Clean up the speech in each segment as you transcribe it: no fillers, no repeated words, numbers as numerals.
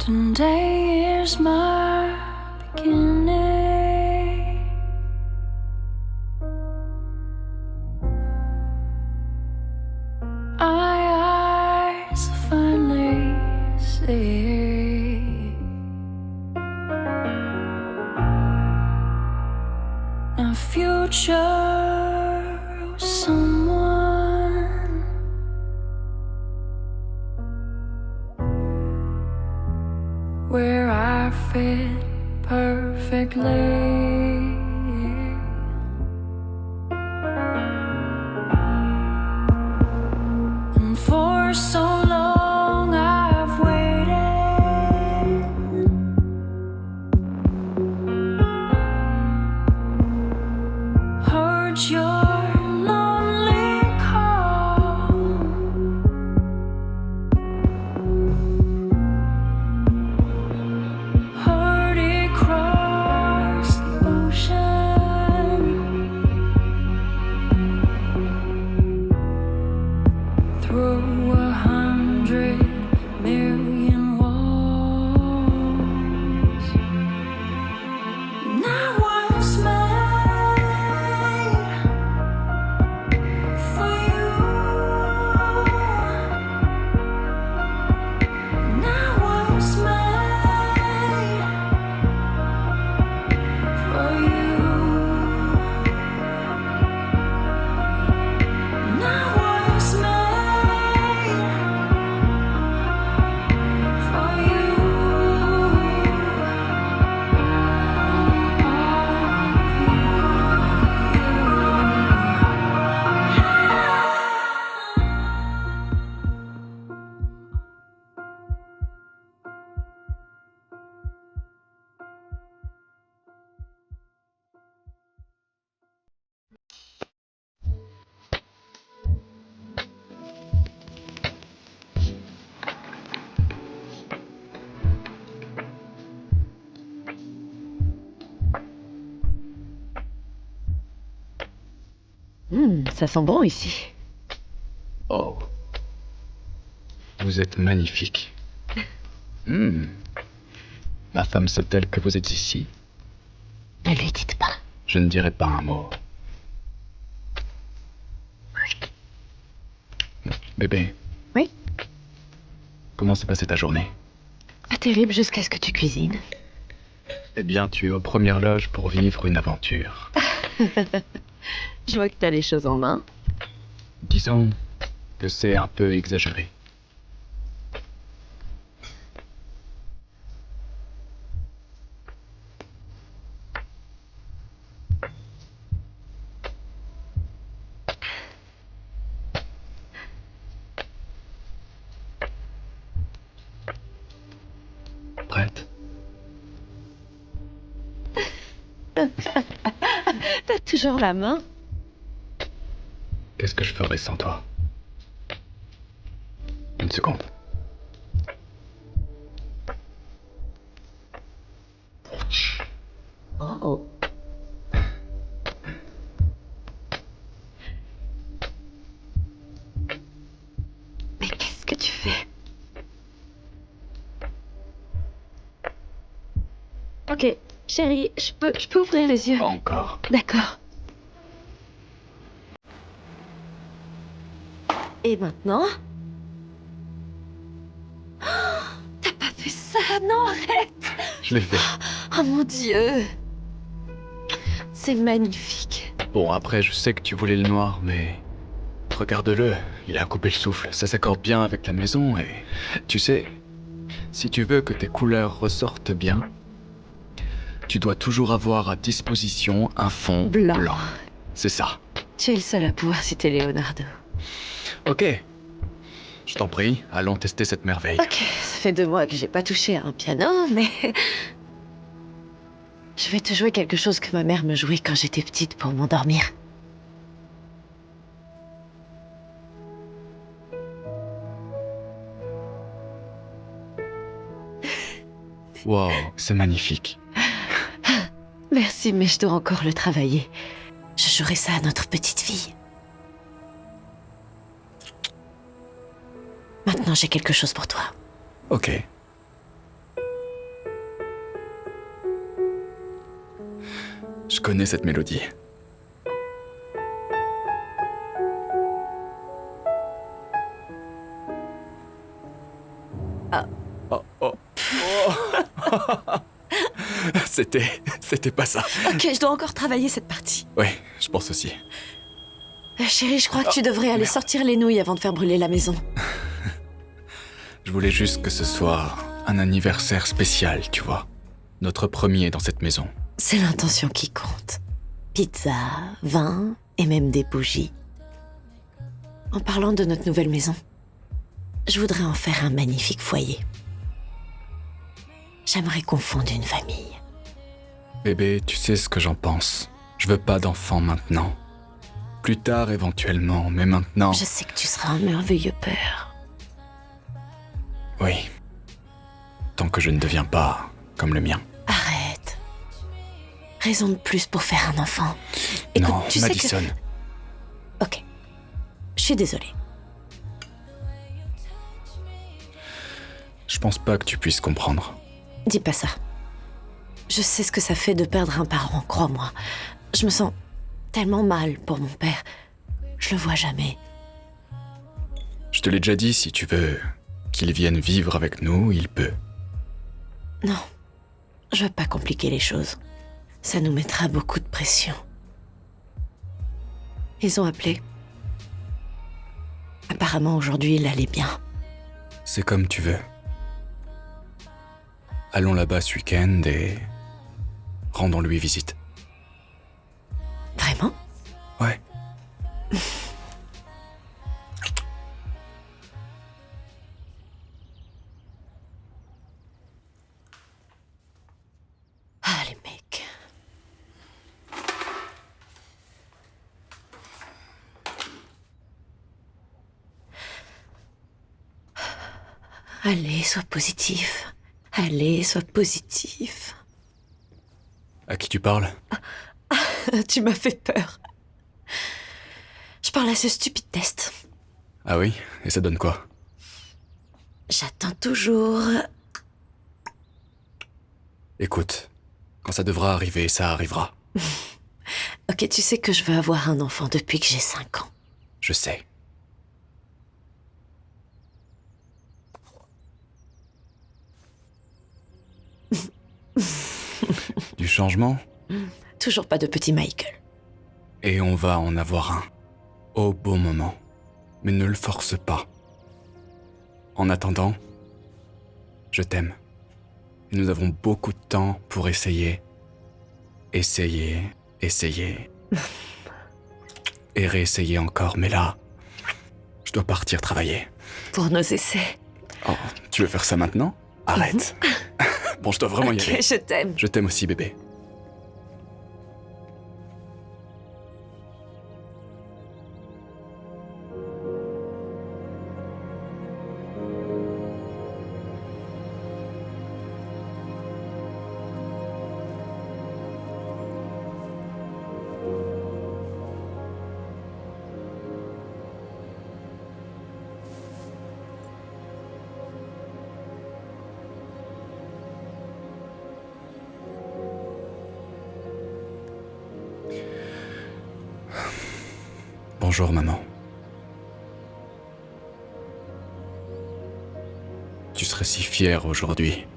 Today is my beginning. My eyes finally see a future with someone where I fit perfectly. And for so long I've waited, heard your lonely call, heard it cross the ocean, through 100 million walls. And I was made for you. And I was made for you. And I was made for you. Ça sent bon ici. Oh. Vous êtes magnifique. Ma femme sait-elle que vous êtes ici? Ne lui dites pas. Je ne dirai pas un mot. Bébé. Oui? Comment s'est passée ta journée? Pas terrible jusqu'à ce que tu cuisines. Eh bien, tu es aux premières loges pour vivre une aventure. Je vois que t'as les choses en main. Disons que c'est un peu exagéré. Prête? T'as toujours la main. Qu'est-ce que je ferais sans toi? Une seconde. Oh. Mais qu'est-ce que tu fais? Ok, chérie, je peux ouvrir les yeux. Pas encore. D'accord. Et maintenant? Oh, t'as pas fait ça, non, arrête! Je l'ai fait. Oh mon Dieu! C'est magnifique. Bon, après, je sais que tu voulais le noir, mais... Regarde-le, il a coupé le souffle. Ça s'accorde bien avec la maison et... Tu sais, si tu veux que tes couleurs ressortent bien, tu dois toujours avoir à disposition un fond Blanc. C'est ça. Tu es le seul à pouvoir citer Leonardo. Ok. Je t'en prie, allons tester cette merveille. Ok, ça fait 2 mois que j'ai pas touché à un piano, mais... Je vais te jouer quelque chose que ma mère me jouait quand j'étais petite pour m'endormir. Wow, c'est magnifique. Merci, mais je dois encore le travailler. Je jouerai ça à notre petite fille. Maintenant, j'ai quelque chose pour toi. Ok. connais cette mélodie. Oh, oh, oh. C'était pas ça. Ok, je dois encore travailler cette partie. Oui, je pense aussi. Chérie, je crois que tu devrais aller merde. sortir les nouilles avant de faire brûler la maison. Je voulais juste que ce soit un anniversaire spécial, tu vois. Notre premier dans cette maison. C'est l'intention qui compte. Pizza, vin et même des bougies. En parlant de notre nouvelle maison, je voudrais en faire un magnifique foyer. J'aimerais qu'on fonde une famille. Bébé, tu sais ce que j'en pense. Je veux pas d'enfant maintenant. Plus tard éventuellement, mais maintenant... Je sais que tu seras un merveilleux père. Oui. Tant que je ne deviens pas comme le mien. Arrête. Raison de plus pour faire un enfant. Non, tu sais Madison. Ok. Je suis désolée. Je pense pas que tu puisses comprendre. Dis pas ça. Je sais ce que ça fait de perdre un parent, crois-moi. Je me sens tellement mal pour mon père. Je le vois jamais. Je te l'ai déjà dit, si tu veux qu'il vienne vivre avec nous, il peut. Non, je veux pas compliquer les choses. Ça nous mettra beaucoup de pression. Ils ont appelé. Apparemment, aujourd'hui, il allait bien. C'est comme tu veux. Allons là-bas ce week-end et... rendons-lui visite. Vraiment? Ouais. Ah, les mecs. Allez, sois positif. Allez, sois positif. À qui tu parles? Tu m'as fait peur. Je parle à ce stupide test. Ah oui? Et ça donne quoi? J'attends toujours. Écoute, quand ça devra arriver, ça arrivera. Ok, tu sais que je veux avoir un enfant depuis que j'ai 5 ans. Je sais. Du changement? Toujours pas de petit Michael. Et on va en avoir un. Au bon moment. Mais ne le force pas. En attendant, je t'aime. Et nous avons beaucoup de temps pour essayer. Essayer. Et réessayer encore, mais là, je dois partir travailler. Pour nos essais. Oh, tu veux faire ça maintenant? Arrête. Bon, je dois vraiment y Ok, aller. je t'aime. Je t'aime aussi, bébé. Bonjour, maman. Tu serais si fière aujourd'hui.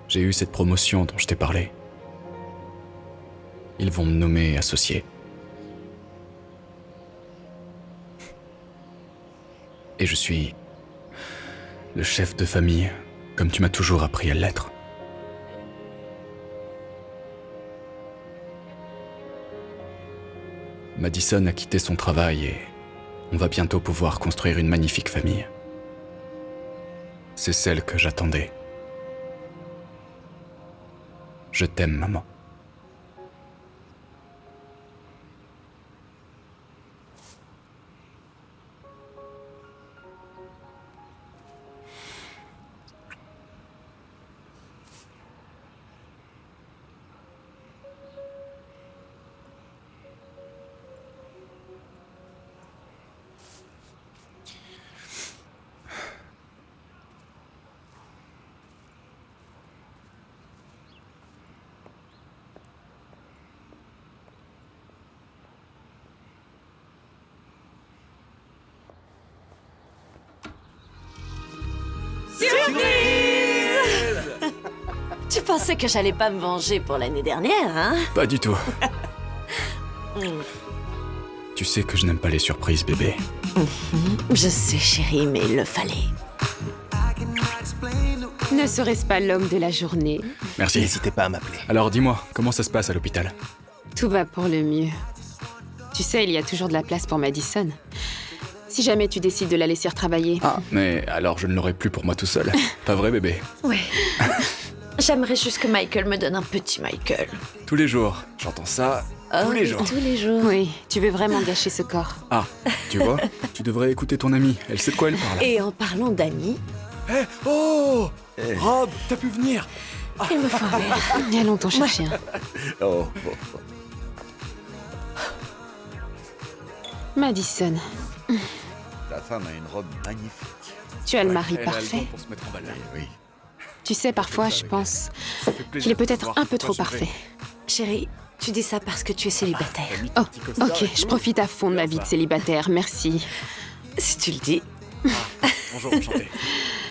J'ai eu cette promotion dont je t'ai parlé. Ils vont me nommer associé. Et je suis le chef de famille, comme tu m'as toujours appris à l'être. Madison a quitté son travail et on va bientôt pouvoir construire une magnifique famille. C'est celle que j'attendais. Je t'aime, maman. pensais que j'allais pas me venger pour l'année dernière, hein? Pas du tout. Tu sais que je n'aime pas les surprises, bébé. Je sais, chérie, mais il le fallait. Ne serait-ce pas l'homme de la journée? Merci. N'hésitez pas à m'appeler. Alors dis-moi, comment ça se passe à l'hôpital? Tout va pour le mieux. Tu sais, il y a toujours de la place pour Madison. Si jamais tu décides de la laisser retravailler. Ah, mais alors je ne l'aurai plus pour moi tout seul. Pas vrai, bébé? Ouais. J'aimerais juste que Michael me donne un petit Michael. Tous les jours, j'entends ça. Tous les jours. Tous les jours. Oui, tu veux vraiment gâcher ce corps. Ah, tu vois, tu devrais écouter ton amie. Elle sait de quoi elle parle. Et en parlant d'amis, Oh Rob, t'as pu venir? il me faut un verre. Il y a longtemps cherché un. Oh. Madison, La femme a une robe magnifique. tu as le mari Elle a le parfait. don pour se mettre en valeur. Oui. Tu sais, parfois, je pense Ça fait plaisir qu'il est de peut-être savoir un peu que toi, trop tu parfait. Chérie, tu dis ça parce que tu es célibataire. T'as mis ton Oh, petit costard ok, et je tout. profite à fond de ma vie de célibataire, merci. Si tu le dis. Bonjour, enchanté.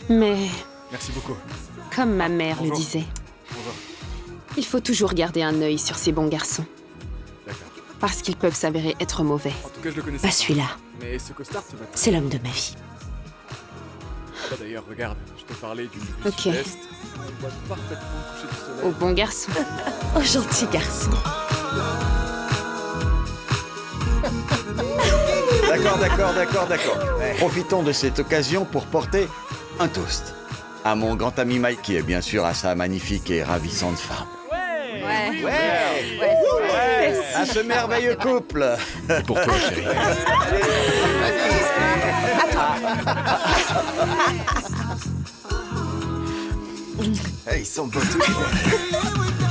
Mais, Merci beaucoup. comme ma mère le Bonjour. disait, Bonjour. il faut toujours garder un œil sur ces bons garçons. D'accord. Parce qu'ils peuvent s'avérer être mauvais. En tout cas, je le connaissais Pas celui-là. Mais ce costard te va très C'est l'homme de ma vie. Ah bah d'ailleurs, regarde, je te parlais d'une vue Ok. sud-est. On voit parfaitement le coucher du soleil. Au bon garçon. Oh, gentil garçon. D'accord. Profitons de cette occasion pour porter un toast. À mon grand ami Mikey et bien sûr à sa magnifique et ravissante femme. À ce merveilleux couple. C'est pour toi, chérie. Hey, ils sont beaux tous les deux.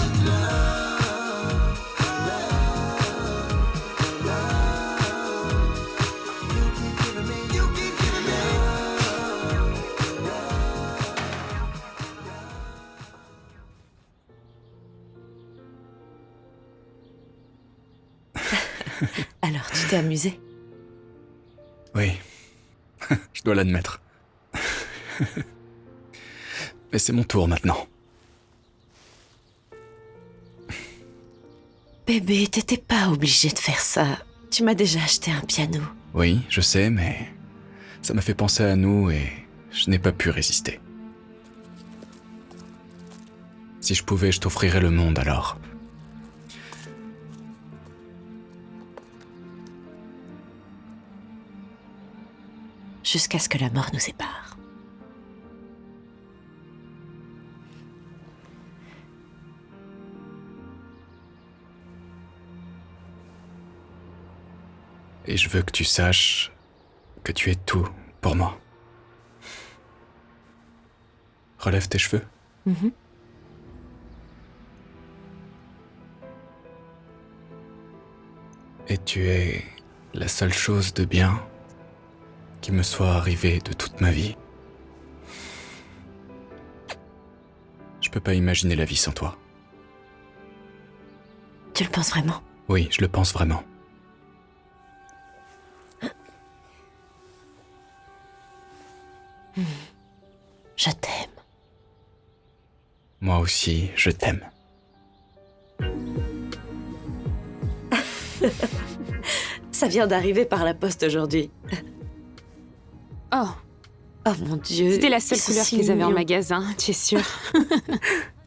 Alors, tu t'es amusé? Oui, je dois l'admettre. Mais c'est mon tour maintenant. Bébé, t'étais pas obligé de faire ça. Tu m'as déjà acheté un piano. Oui, je sais, mais ça m'a fait penser à nous et je n'ai pas pu résister. Si je pouvais, je t'offrirais le monde alors. Jusqu'à ce que la mort nous sépare. Et je veux que tu saches que tu es tout pour moi. Relève tes cheveux. Mhm. Et tu es la seule chose de bien qui me soit arrivée de toute ma vie. Je peux pas imaginer la vie sans toi. Tu le penses vraiment? Oui, je le pense vraiment. Je t'aime. Moi aussi, je t'aime. Ça vient d'arriver par la poste aujourd'hui. Oh, Oh mon Dieu. c'était la seule ils sont couleur si qu'ils avaient en mignons. magasin, tu es sûre?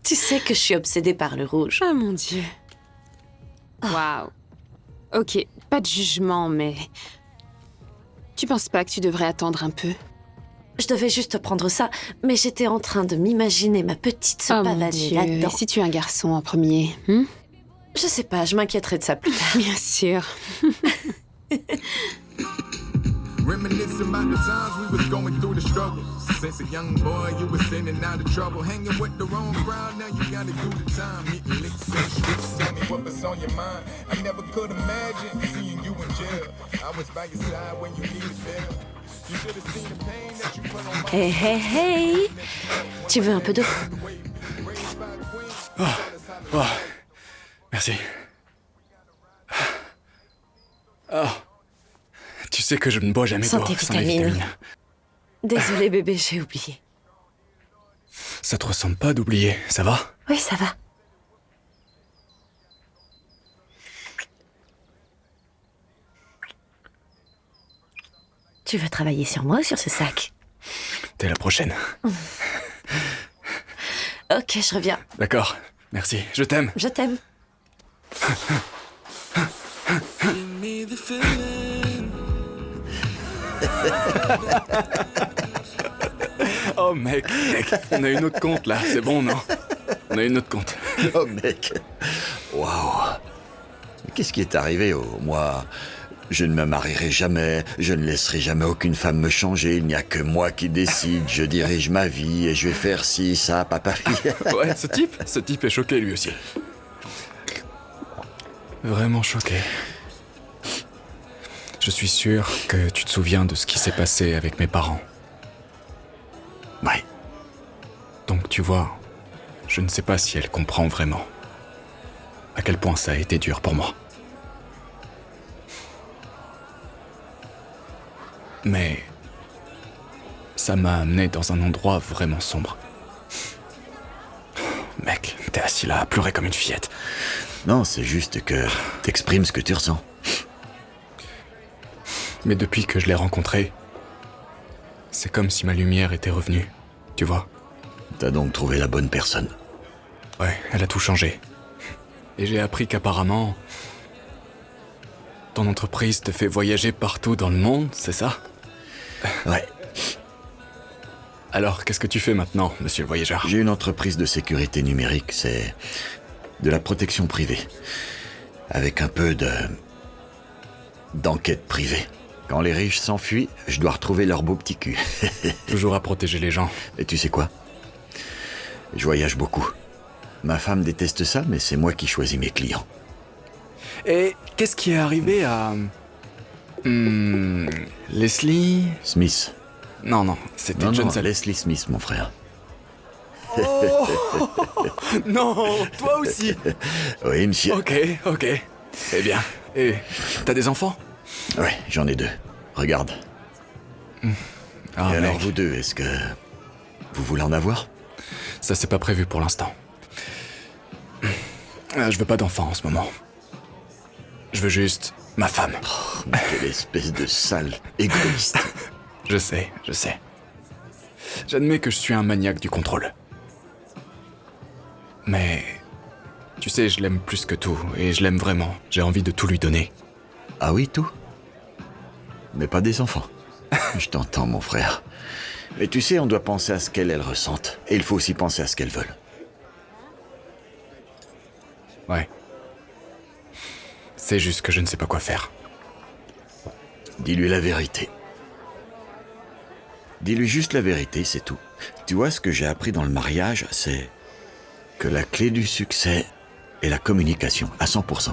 Tu sais que je suis obsédée par le rouge. Oh mon Dieu. Waouh. Ok, pas de jugement, mais... Tu penses pas que tu devrais attendre un peu? Je devais juste prendre ça, mais j'étais en train de m'imaginer ma petite Oh soupe à mon vanille Dieu, là-dedans. et si tu es un garçon en premier, hein? Je sais pas, je m'inquiéterai de ça plus tard. Bien sûr. Reminiscing about the times we was going through the struggle. Since a young boy, you was in and out of trouble. Hanging with the wrong crowd, now you gotta do the time. Hitting licks in the streets, tell me what was on your mind. I never could imagine seeing you in jail. I was by your side when you needed help. You should have seen the pain that you put on my Hey, hey, hey. Tu veux un peu d'eau? Oh, merci. Oh. Tu sais que je ne bois jamais d'eau Santé, sans les vitamines. vitamines. Désolée bébé, j'ai oublié. Ça te ressemble pas d'oublier, ça va? Oui, ça va. Tu veux travailler sur moi ou sur ce sac? T'es la prochaine. Ok, je reviens. D'accord, merci, je t'aime. Je t'aime. Oh mec, on a une autre compte là, c'est bon non? On a une autre compte. Oh mec. Waouh. Mais qu'est-ce qui est arrivé moi, je ne me marierai jamais, je ne laisserai jamais aucune femme me changer, il n'y a que moi qui décide, je dirige ma vie et je vais faire ci, ça, papa. Ouais, ce type est choqué lui aussi. Vraiment choqué. Je suis sûr que tu te souviens de ce qui s'est passé avec mes parents. Ouais. Donc tu vois, je ne sais pas si elle comprend vraiment à quel point ça a été dur pour moi. Mais ça m'a amené dans un endroit vraiment sombre. Mec, t'es assis là à pleurer comme une fillette. Non, c'est juste que t'exprimes ce que tu ressens. Mais depuis que je l'ai rencontrée, c'est comme si ma lumière était revenue, tu vois. T'as donc trouvé la bonne personne. Ouais, elle a tout changé. Et j'ai appris qu'apparemment, ton entreprise te fait voyager partout dans le monde, c'est ça? Ouais. Alors, qu'est-ce que tu fais maintenant, monsieur le voyageur? J'ai une entreprise de sécurité numérique, c'est de la protection privée. Avec un peu d'enquête privée. Quand les riches s'enfuient, je dois retrouver leur beau petit cul. Toujours à protéger les gens. Et tu sais quoi? Je voyage beaucoup. Ma femme déteste ça, mais c'est moi qui choisis mes clients. Et qu'est-ce qui est arrivé à... Leslie... Smith. Non, c'était Non, Johnson. Leslie Smith, mon frère. Oh non, toi aussi. Oui, monsieur. Ok. Eh bien, et t'as des enfants? Ouais, j'en ai 2. Regarde. Ah, Et alors, mec, vous deux, est-ce que vous voulez en avoir? ça c'est pas prévu pour l'instant. Je veux pas d'enfants en ce moment. Je veux juste ma femme. Mais quelle espèce de sale égoïste. Je sais. J'admets que je suis un maniaque du contrôle. Mais... Tu sais, je l'aime plus que tout, et je l'aime vraiment. J'ai envie de tout lui donner. Ah oui, tout? Mais pas des enfants. Je t'entends, mon frère. Mais tu sais, on doit penser à ce qu'elles ressentent. Et il faut aussi penser à ce qu'elles veulent. Ouais. C'est juste que je ne sais pas quoi faire. Dis-lui la vérité. Dis-lui juste la vérité, c'est tout. Tu vois, ce que j'ai appris dans le mariage, c'est que la clé du succès est la communication, à 100%.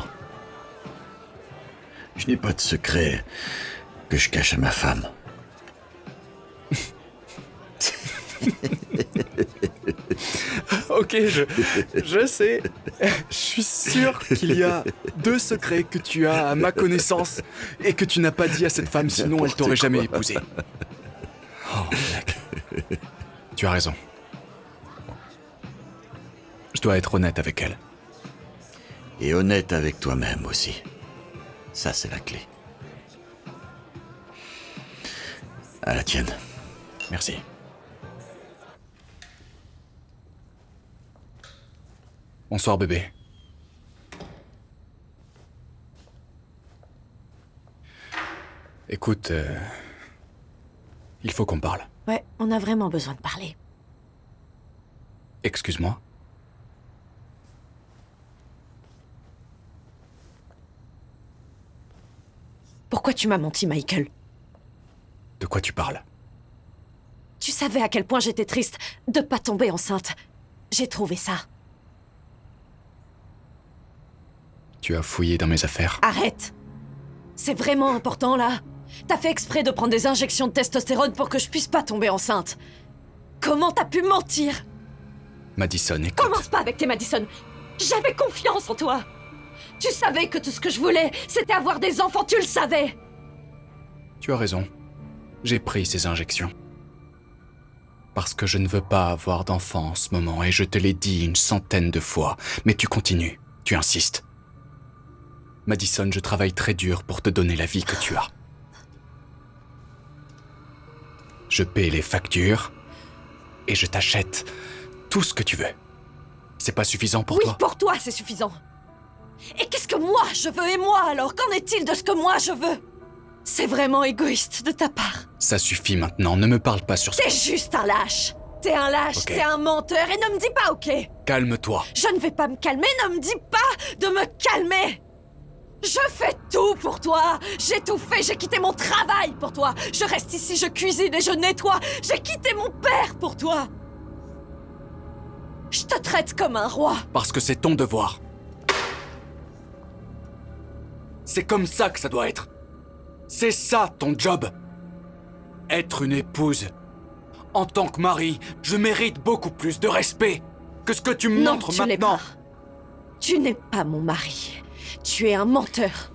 Je n'ai pas de secret que je cache à ma femme. Ok, je sais. Je suis sûr qu'il y a 2 secrets que tu as à ma connaissance et que tu n'as pas dit à cette femme, sinon elle t'aurait jamais épousé. Oh, mec. Tu as raison. Je dois être honnête avec elle. Et honnête avec toi-même aussi. Ça, c'est la clé. À la tienne. Merci. Bonsoir, bébé. Écoute, il faut qu'on parle. Ouais, on a vraiment besoin de parler. Excuse-moi. Pourquoi tu m'as menti, Michael? De quoi tu parles? Tu savais à quel point j'étais triste de pas tomber enceinte. J'ai trouvé ça. Tu as fouillé dans mes affaires. Arrête! C'est vraiment important, là? T'as fait exprès de prendre des injections de testostérone pour que je puisse pas tomber enceinte. Comment t'as pu mentir? Madison, écoute. Commence pas avec tes Madison. J'avais confiance en toi. Tu savais que tout ce que je voulais, c'était avoir des enfants, tu le savais. Tu as raison. J'ai pris ces injections. Parce que je ne veux pas avoir d'enfant en ce moment, et je te l'ai dit 100 de fois. Mais tu continues, tu insistes. Madison, je travaille très dur pour te donner la vie que tu as. Je paie les factures, et je t'achète tout ce que tu veux. C'est pas suffisant pour Oui, toi? pour toi, c'est suffisant. Et qu'est-ce que moi, je veux et moi, alors? Qu'en est-il de ce que moi, je veux? C'est vraiment égoïste de ta part. Ça suffit maintenant, ne me parle pas sur ça. T'es juste un lâche. T'es un lâche, Ok. t'es un menteur, et ne me dis pas ok. Calme-toi. Je ne vais pas me calmer, ne me dis pas de me calmer. Je fais tout pour toi. J'ai tout fait, j'ai quitté mon travail pour toi. Je reste ici, je cuisine et je nettoie. J'ai quitté mon père pour toi. Je te traite comme un roi. Parce que c'est ton devoir. C'est comme ça que ça doit être. C'est ça ton job. Être une épouse. En tant que mari, je mérite beaucoup plus de respect que ce que tu me Non, montres tu l'es maintenant. pas. Tu n'es pas mon mari. Tu es un menteur.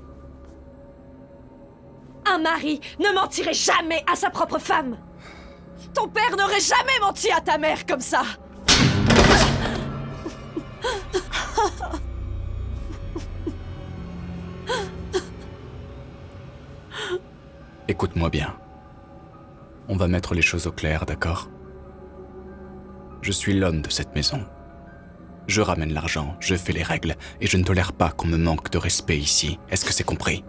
Un mari ne mentirait jamais à sa propre femme. Ton père n'aurait jamais menti à ta mère comme ça. Écoute-moi bien. On va mettre les choses au clair, d'accord? Je suis l'homme de cette maison. Je ramène l'argent, je fais les règles, et je ne tolère pas qu'on me manque de respect ici. Est-ce que c'est compris?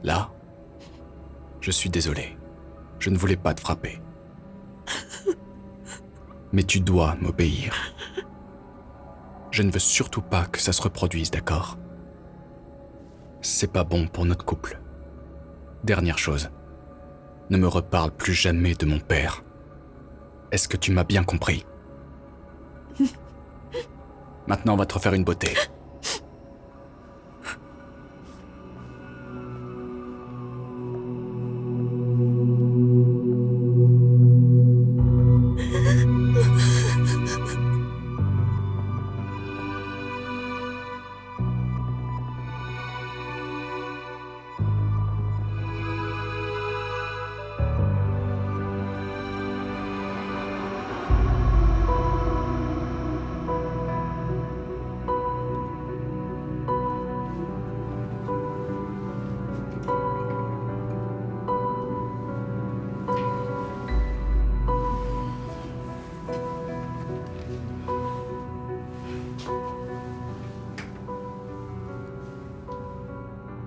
Là, je suis désolé. Je ne voulais pas te frapper. Mais tu dois m'obéir. Je ne veux surtout pas que ça se reproduise, d'accord? C'est pas bon pour notre couple. Dernière chose. Ne me reparle plus jamais de mon père. Est-ce que tu m'as bien compris? Maintenant, on va te refaire une beauté.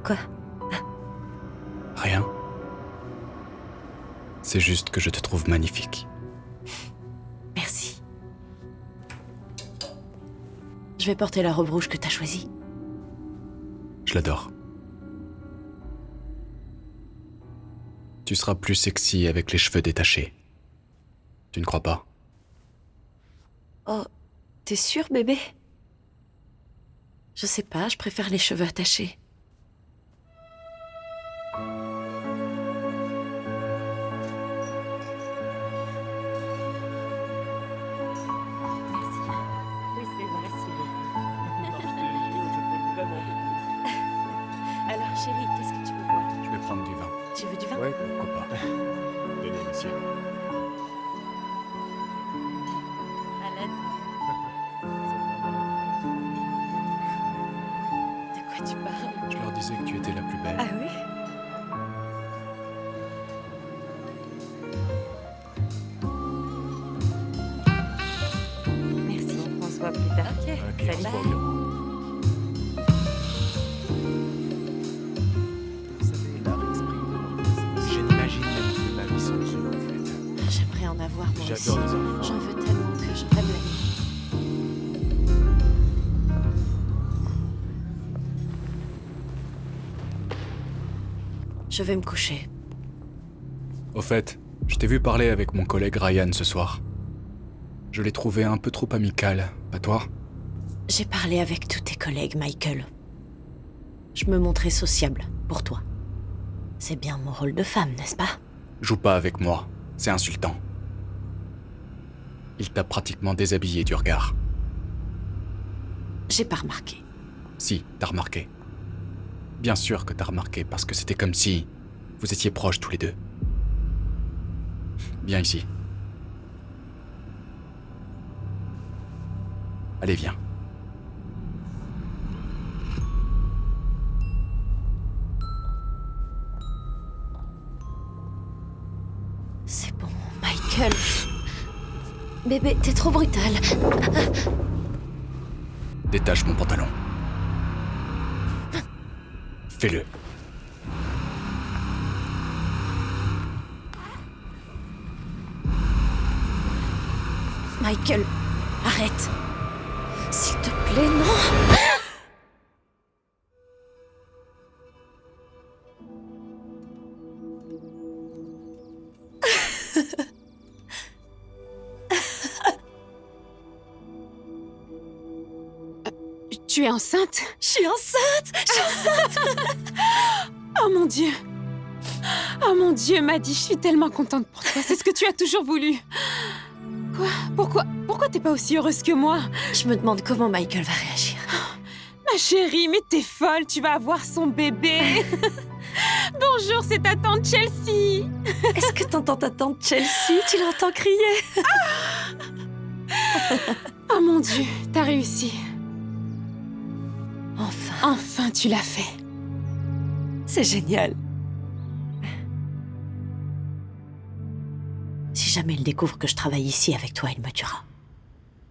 Quoi? Rien. C'est juste que je te trouve magnifique. Merci. Je vais porter la robe rouge que t'as choisie. Je l'adore. Tu seras plus sexy avec les cheveux détachés. Tu ne crois pas? Oh, t'es sûr, bébé? Je sais pas, je préfère les cheveux attachés. Alors, chérie, qu'est-ce que tu veux boire? Je vais prendre du vin. Tu veux du vin? Ouais, pourquoi pas. Tenez, monsieur. De quoi tu parles? Je leur disais que tu étais la plus belle. Ah oui? Merci. On se voit plus tard. Ok. Ok, on se voit au bureau. Vous savez, l'art exprime de nombreuses émotions. Je n'imagine même plus ma vie sans eux, en fait. J'aimerais en avoir moi aussi. J'adore les enfants. J'en veux tellement que je rêve la nuit. Je vais me coucher. Au fait, je t'ai vu parler avec mon collègue Ryan ce soir. Je l'ai trouvé un peu trop amical, pas toi? J'ai parlé avec tous tes collègues, Michael. Je me montrais sociable pour toi. C'est bien mon rôle de femme, n'est-ce pas? Joue pas avec moi, c'est insultant. Il t'a pratiquement déshabillé du regard. J'ai pas remarqué. Si, t'as remarqué. Bien sûr que t'as remarqué, parce que c'était comme si vous étiez proches tous les deux. Viens ici. Allez, viens. C'est bon, Michael. Bébé, t'es trop brutal. Détache mon pantalon. Fais-le. Michael, arrête. S'il te plaît, non. Tu es enceinte? Je suis enceinte. Oh mon Dieu! Oh mon Dieu, Maddie, je suis tellement contente pour toi. C'est ce que tu as toujours voulu. Quoi? Pourquoi t'es pas aussi heureuse que moi? Je me demande comment Michael va réagir. Ma chérie, mais t'es folle, tu vas avoir son bébé. Bonjour, c'est ta tante Chelsea. Est-ce que t'entends ta tante Chelsea? Tu l'entends crier? Oh mon Dieu, t'as réussi. Enfin, Tu l'as fait. c'est génial. Si jamais il découvre que je travaille ici avec toi, il me tuera.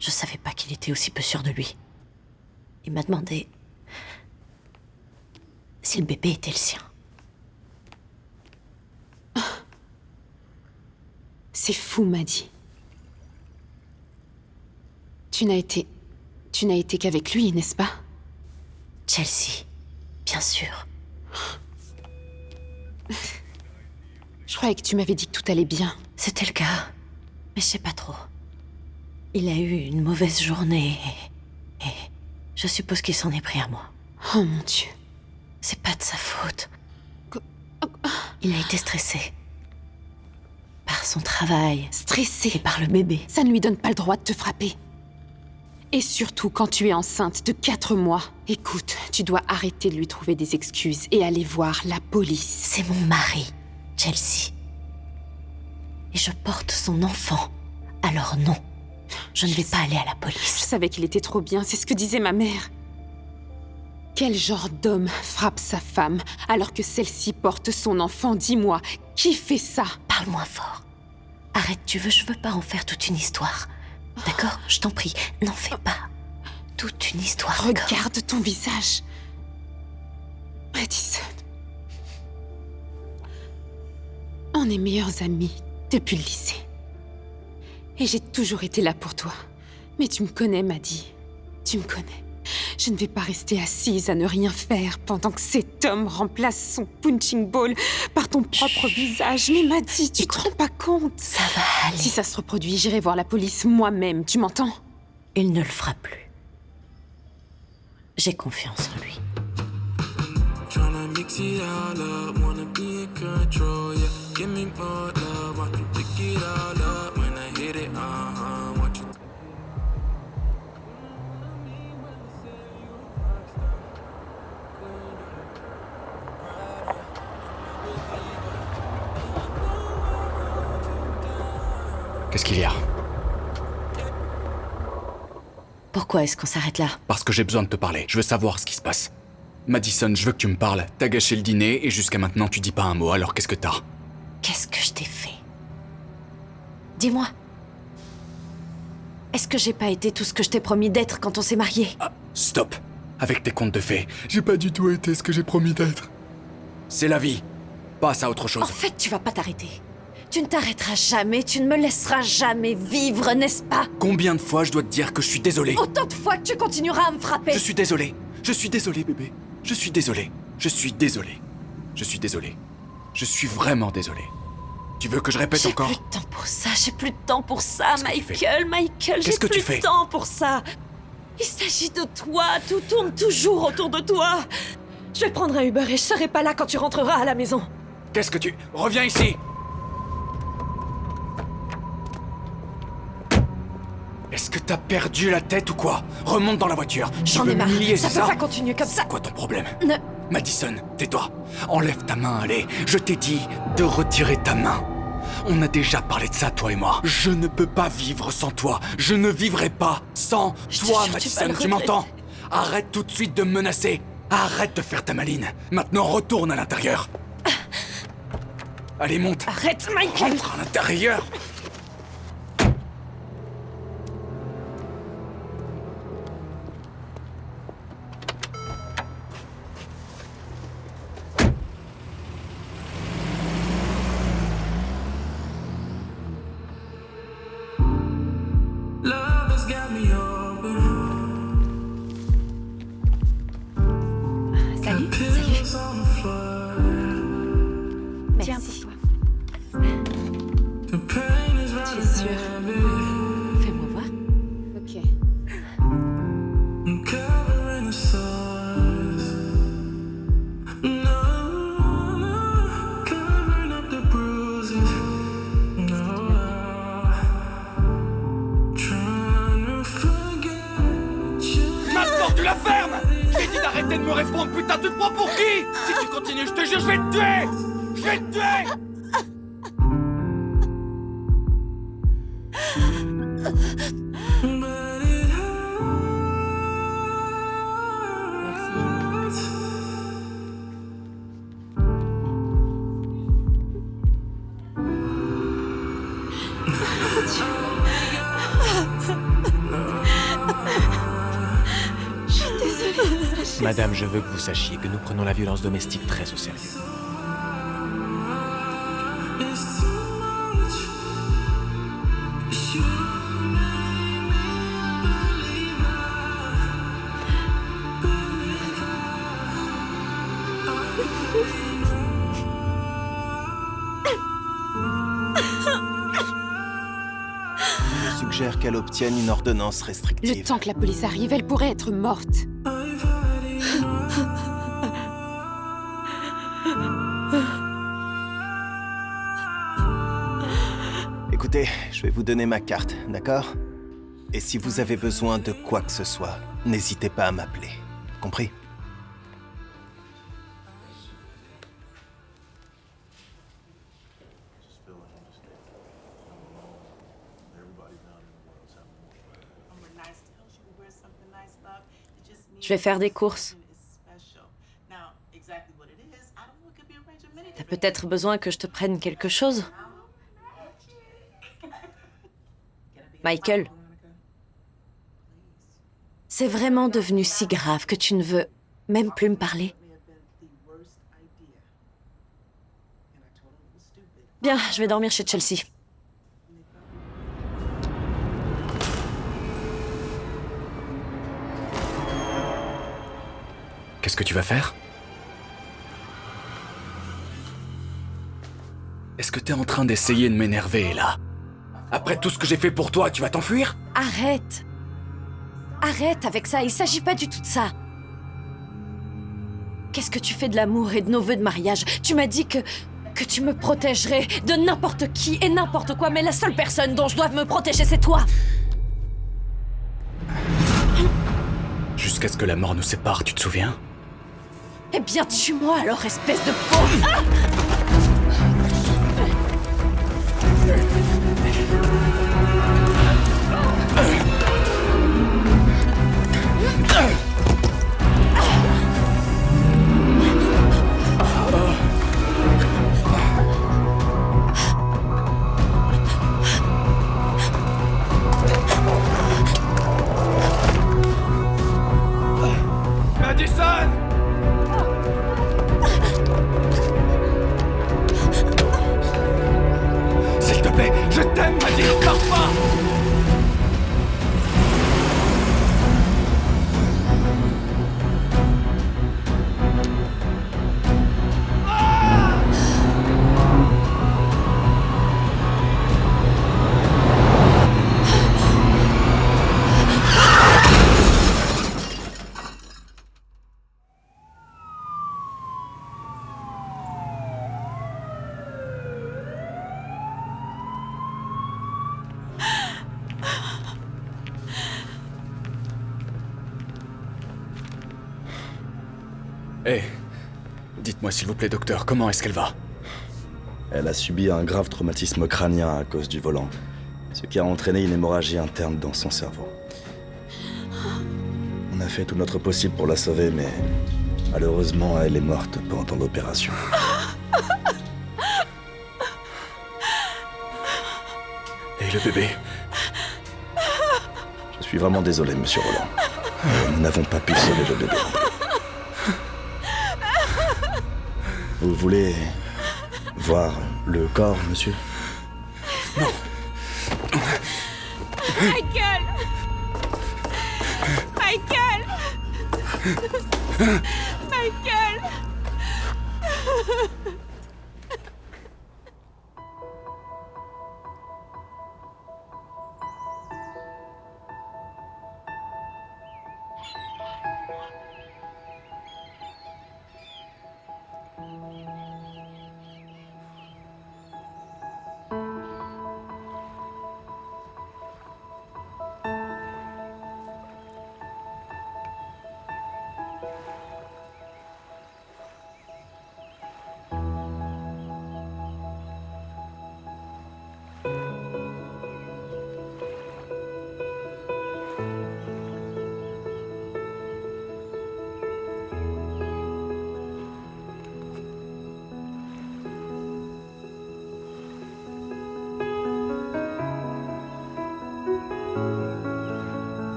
Je savais pas qu'il était aussi peu sûr de lui. Il m'a demandé si le bébé était le sien. C'est fou, Maddie. Tu n'as été qu'avec lui, n'est-ce pas? Chelsea, bien sûr. Je croyais que tu m'avais dit que tout allait bien. C'était le cas, mais je sais pas trop. Il a eu une mauvaise journée et je suppose qu'il s'en est pris à moi. Oh mon Dieu. C'est pas de sa faute. Il a été stressé. Par son travail Stressé. et par le bébé. Ça ne lui donne pas le droit de te frapper. Et surtout quand tu es enceinte de 4 mois. Écoute, tu dois arrêter de lui trouver des excuses et aller voir la police. C'est mon mari, Chelsea. Et je porte son enfant. Alors non, je ne vais pas aller à la Je police. savais qu'il était trop bien, c'est ce que disait ma mère. Quel genre d'homme frappe sa femme alors que celle-ci porte son enfant? Dis-moi, qui fait ça? Parle moins fort. Arrête, tu veux, je veux pas en faire toute une histoire. D'accord? Je t'en prie, n'en fais pas. Toute une histoire, d'accord? Regarde ton visage. Madison. On est meilleurs amis depuis le lycée. Et j'ai toujours été là pour toi. Mais tu me connais, Maddie. Tu me connais. Je ne vais pas rester assise à ne rien faire pendant que cet homme remplace son punching ball par ton propre visage. Mais Maddie, tu te rends pas compte? Ça va aller. Si ça se reproduit, j'irai voir la police moi-même. Tu m'entends? Il ne le fera plus. J'ai confiance en lui. Tryna mix it all up, wanna be in control, yeah. Give me more love, watch you pick it all up. When I hit it, watch you. Qu'est-ce qu'il y a? Pourquoi est-ce qu'on s'arrête là? Parce que j'ai besoin de te parler. Je veux savoir ce qui se passe. Madison, je veux que tu me parles. T'as gâché le dîner et jusqu'à maintenant tu dis pas un mot, alors qu'est-ce que t'as? Qu'est-ce que je t'ai fait? Dis-moi. Est-ce que j'ai pas été tout ce que je t'ai promis d'être quand on s'est mariés? Ah, stop! Avec tes contes de fées, j'ai pas du tout été ce que j'ai promis d'être. C'est la vie. Passe à autre chose. En fait, tu vas pas t'arrêter. Tu ne t'arrêteras jamais, tu ne me laisseras jamais vivre, n'est-ce pas? Combien de fois je dois te dire que je suis désolé? Autant de fois que tu continueras à me frapper. Je suis désolé. Je suis désolé, bébé. Je suis désolé. Je suis désolé. Je suis désolé. Je suis vraiment désolé. Tu veux que je répète encore? J'ai plus de temps pour ça, j'ai plus de temps pour ça, Qu'est-ce que tu fais? Michael, j'ai Qu'est-ce que plus tu fais? de temps pour ça. Il s'agit de toi, tout tourne toujours autour de toi. Je vais prendre un Uber et je serai pas là quand tu rentreras à la maison. Qu'est-ce que tu... Reviens ici! Est-ce que t'as perdu la tête ou quoi? Remonte dans la voiture. Tu J'en veux ai marre, m'humilier, ça c'est peut pas continuer comme ça. C'est quoi ton problème? Ne... Madison, tais-toi. Enlève ta main, allez. Je t'ai dit de retirer ta main. On a déjà parlé de ça, toi et moi. Je ne peux pas vivre sans toi. Je ne vivrai pas sans Je te toi, jure, tu vas Madison, le tu m'entends? regretter. Arrête tout de suite de me menacer. Arrête de faire ta maline. Maintenant, retourne à l'intérieur. Allez, monte. Arrête, Michael! Rentre à l'intérieur. Love has got me open. Salut, Pills on the floor. Tiens, pour toi. The pain is running sûr? heavy. Fais-moi voir. Ok. I'm covering the scars. No, no, covering up the bruises. No, trying to forget you. Maintenant, tu la fermes. J'ai dit d'arrêter de me répondre, putain, tu te prends pour qui? Si tu continues, je te jure, je vais te tuer. Je vais te tuer. But it hurts. Madame, je veux que vous sachiez que nous prenons la violence domestique très au sérieux. It's too much. You made me Je suggère qu'elle obtienne une ordonnance Le restrictive. temps que la police arrive, elle pourrait être morte. I've had enough. Écoutez, je vais vous donner ma carte, d'accord? Et si vous avez besoin de quoi que ce soit, n'hésitez pas à m'appeler. Compris? Je vais faire des courses. T'as peut-être besoin que je te prenne quelque chose? Michael, c'est vraiment devenu si grave que tu ne veux même plus me parler? Bien, je vais dormir chez Chelsea. Qu'est-ce que tu vas faire? Est-ce que t'es en train d'essayer de m'énerver, là? Après tout ce que j'ai fait pour toi, tu vas t'enfuir? Arrête! Arrête avec ça, il s'agit pas du tout de ça. Qu'est-ce que tu fais de l'amour et de nos vœux de mariage? Tu m'as dit que tu me protégerais de n'importe qui et n'importe quoi, mais la seule personne dont je dois me protéger, c'est toi! Jusqu'à ce que la mort nous sépare, tu te souviens? Eh bien, tue-moi alors, espèce de pauvre! Ah! Madison! S'il te plaît, je t'aime, Madison, pars pas! Hé, dites-moi s'il vous plaît, docteur, comment est-ce qu'elle va? Elle a subi un grave traumatisme crânien à cause du volant, ce qui a entraîné une hémorragie interne dans son cerveau. On a fait tout notre possible pour la sauver, mais malheureusement, elle est morte pendant l'opération. Et le bébé? Je suis vraiment désolé, monsieur Roland. Nous n'avons pas pu sauver le bébé. Vous voulez voir le corps, monsieur? Michael! Michael! Michael!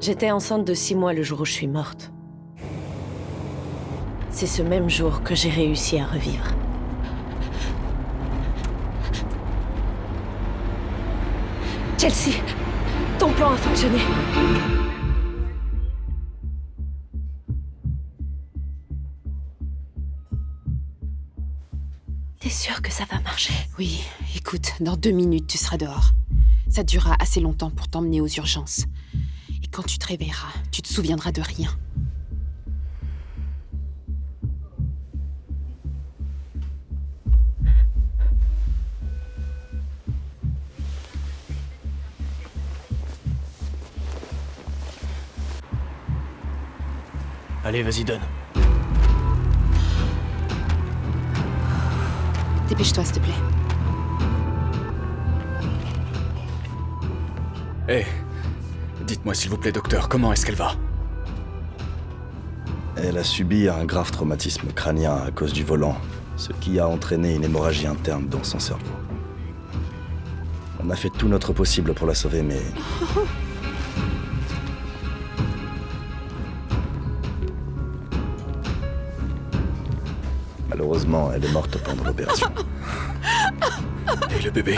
J'étais enceinte de 6 mois le jour où je suis morte. C'est ce même jour que j'ai réussi à revivre. Chelsea, ton plan a fonctionné. T'es sûre que ça va marcher? Oui, écoute, dans 2 minutes, tu seras dehors. Ça durera assez longtemps pour t'emmener aux urgences. Et quand tu te réveilleras, tu te souviendras de rien. Allez, vas-y, donne. Dépêche-toi, s'il te plaît. Hé, dites-moi s'il vous plaît, docteur, comment est-ce qu'elle va? Elle a subi un grave traumatisme crânien à cause du volant, ce qui a entraîné une hémorragie interne dans son cerveau. On a fait tout notre possible pour la sauver, mais... Malheureusement, elle est morte pendant l'opération. Et le bébé?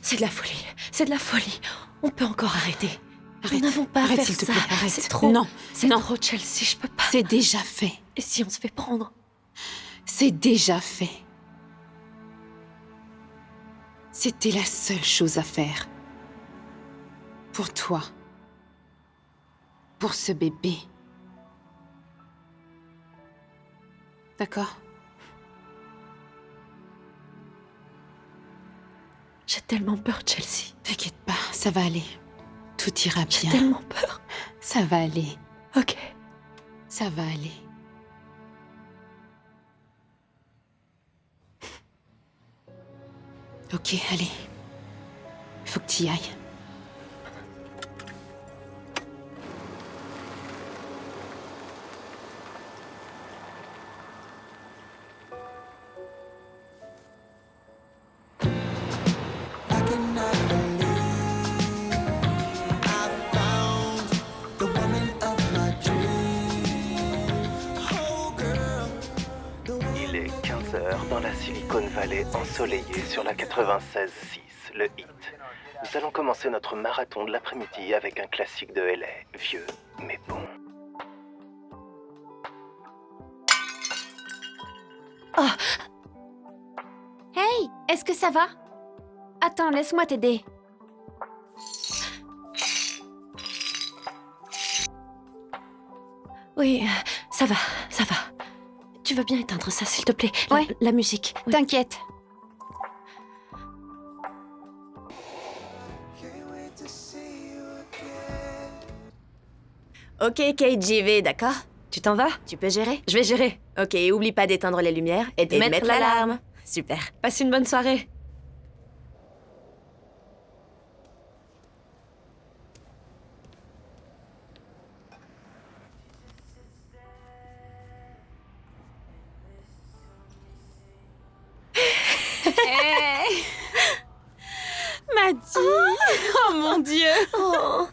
C'est de la folie. C'est de la folie. On peut encore arrêter. Arrête. Nous n'avons pas à Arrête, faire s'il te ça. plaît, arrête. C'est trop. Non, c'est non. trop, Chelsea. Je peux pas. C'est déjà fait. Et si on se fait prendre? C'est déjà fait. C'était la seule chose à faire. Pour toi. Pour ce bébé. D'accord? J'ai tellement peur, Chelsea. T'inquiète pas, ça va aller. Tout ira J'ai bien. tellement peur. Ça va aller. Ok. Ça va aller. Ok, allez. Faut que t'y ailles. Il est 15 heures dans la Silicon Valley ensoleillée sur la 96.6, le hit. Nous allons commencer notre marathon de l'après-midi avec un classique de LA, vieux mais bon. Hey, est-ce que ça va? Attends, laisse-moi t'aider. Oui, ça va, ça va. Tu veux bien éteindre ça, s'il te plaît? Ouais. La musique. Oui. T'inquiète. Ok, Kate, j'y vais, d'accord? Tu t'en vas? Tu peux gérer? Je vais gérer. Ok, oublie pas d'éteindre les lumières et de mettre l'alarme. Super. Passe une bonne soirée. Hey Maddy Oh mon Dieu Oh.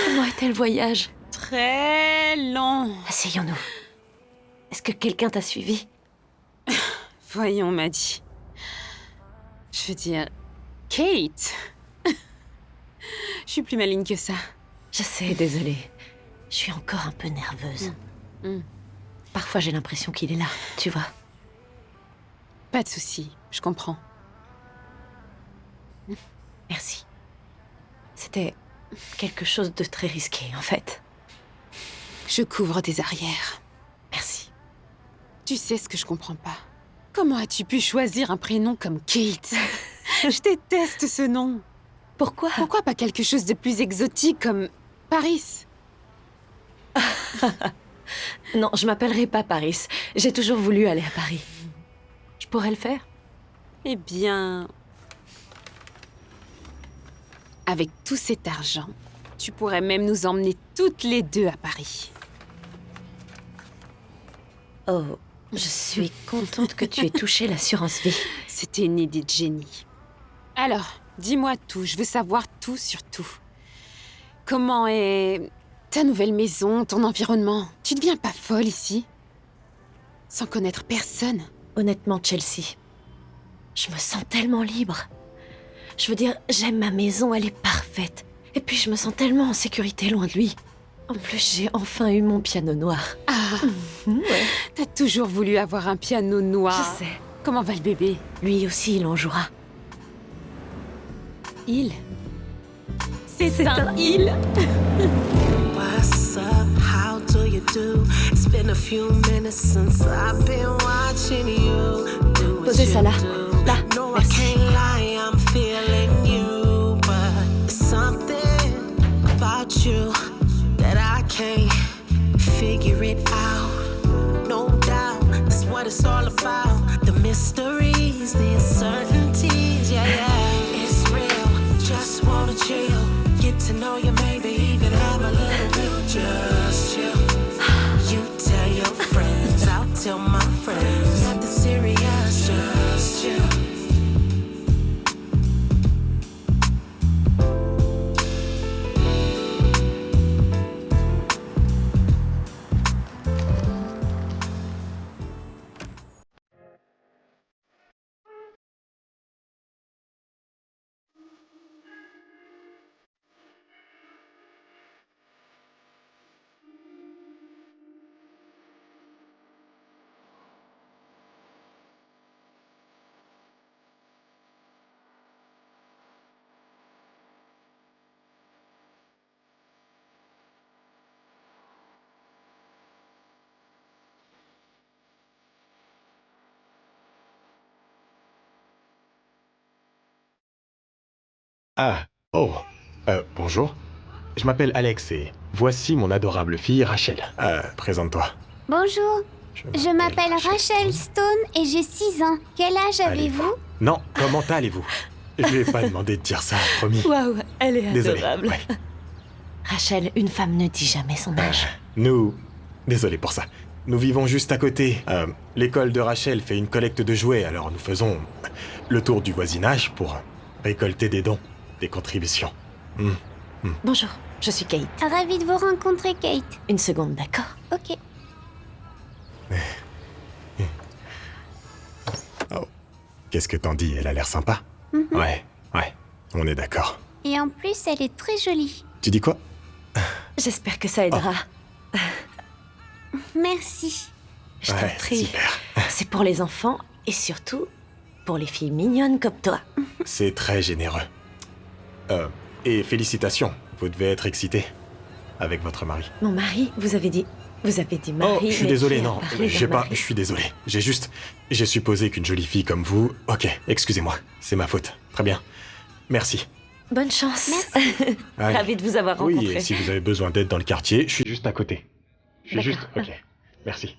Comment était le voyage? Très long. Asseyons-nous. Est-ce que quelqu'un t'a suivi? Voyons, Maddy. Je veux dire... Kate Je suis plus maligne que ça. Je sais, désolée. Je suis encore un peu nerveuse. Parfois, j'ai l'impression qu'il est là, tu vois. Pas de souci, je comprends. Merci. C'était quelque chose de très risqué, en fait. Je couvre tes arrières. Merci. Tu sais ce que je comprends pas. Comment as-tu pu choisir un prénom comme Kate? Je déteste ce nom. Pourquoi? Pourquoi pas quelque chose de plus exotique comme Paris? Non, je m'appellerai pas Paris. J'ai toujours voulu aller à Paris. Je pourrais le faire? Eh bien... Avec tout cet argent, tu pourrais même nous emmener toutes les deux à Paris. Oh, je suis contente que tu aies touché l'assurance vie. C'était une idée de génie. Alors, dis-moi tout, je veux savoir tout sur tout. Comment est ta nouvelle maison, ton environnement? Tu deviens pas folle ici? Sans connaître personne? Honnêtement, Chelsea, je me sens tellement libre. Je veux dire, j'aime ma maison, elle est parfaite. Et puis je me sens tellement en sécurité loin de lui. En plus, j'ai enfin eu mon piano noir. Ah, Ouais. t'as toujours voulu avoir un piano noir. Je sais. Comment va le bébé? Lui aussi, il en jouera. Il? C'est un il? What's up? How do you do? It's been a few minutes since I've been watching you do what Posez you ça là. do. Là. No, I Merci. can't lie, I'm feeling you, but there's something about you that I can't figure it out. No doubt, that's what it's all about. The mysteries, the uncertainties, yeah, yeah. It's real, just wanna chill. Get to know you, maybe even have a little bit. Just chill. You tell your friends, I'll tell my friends. Nothing serious, just chill. Ah, oh, bonjour. Je m'appelle Alex et voici mon adorable fille Rachel. Présente-toi. Bonjour, je m'appelle Rachel Stone et j'ai 6 ans. Quel âge avez-vous? Non, comment allez-vous? Je lui ai pas demandé de dire ça, promis. Waouh, elle est Désolé, adorable. ouais. Rachel, une femme ne dit jamais son âge. Désolé pour ça. Nous vivons juste à côté. L'école de Rachel fait une collecte de jouets, alors nous faisons le tour du voisinage pour récolter des dons, des contributions. Bonjour, je suis Kate. Ravie de vous rencontrer, Kate. Une seconde, d'accord? Ok. Oh. Qu'est-ce que t'en dis? Elle a l'air sympa. Ouais, on est d'accord. Et en plus, elle est très jolie. Tu dis quoi? J'espère que ça aidera. Merci. Je t'en prie. C'est pour les enfants et surtout pour les filles mignonnes comme toi. C'est très généreux. Et félicitations, vous devez être excité avec votre mari. Mon mari, vous avez dit mari. Oh, je suis mais désolé, qui a non, parlé j'ai d'un pas, mari? je suis désolé. J'ai supposé qu'une jolie fille comme vous... Ok, excusez-moi, c'est ma faute. Très bien. Merci. Bonne chance. Merci. Allez. Ravie de vous avoir rencontré. Oui, et si vous avez besoin d'aide dans le quartier, je suis juste à côté. Je suis juste... D'accord. Ok, merci.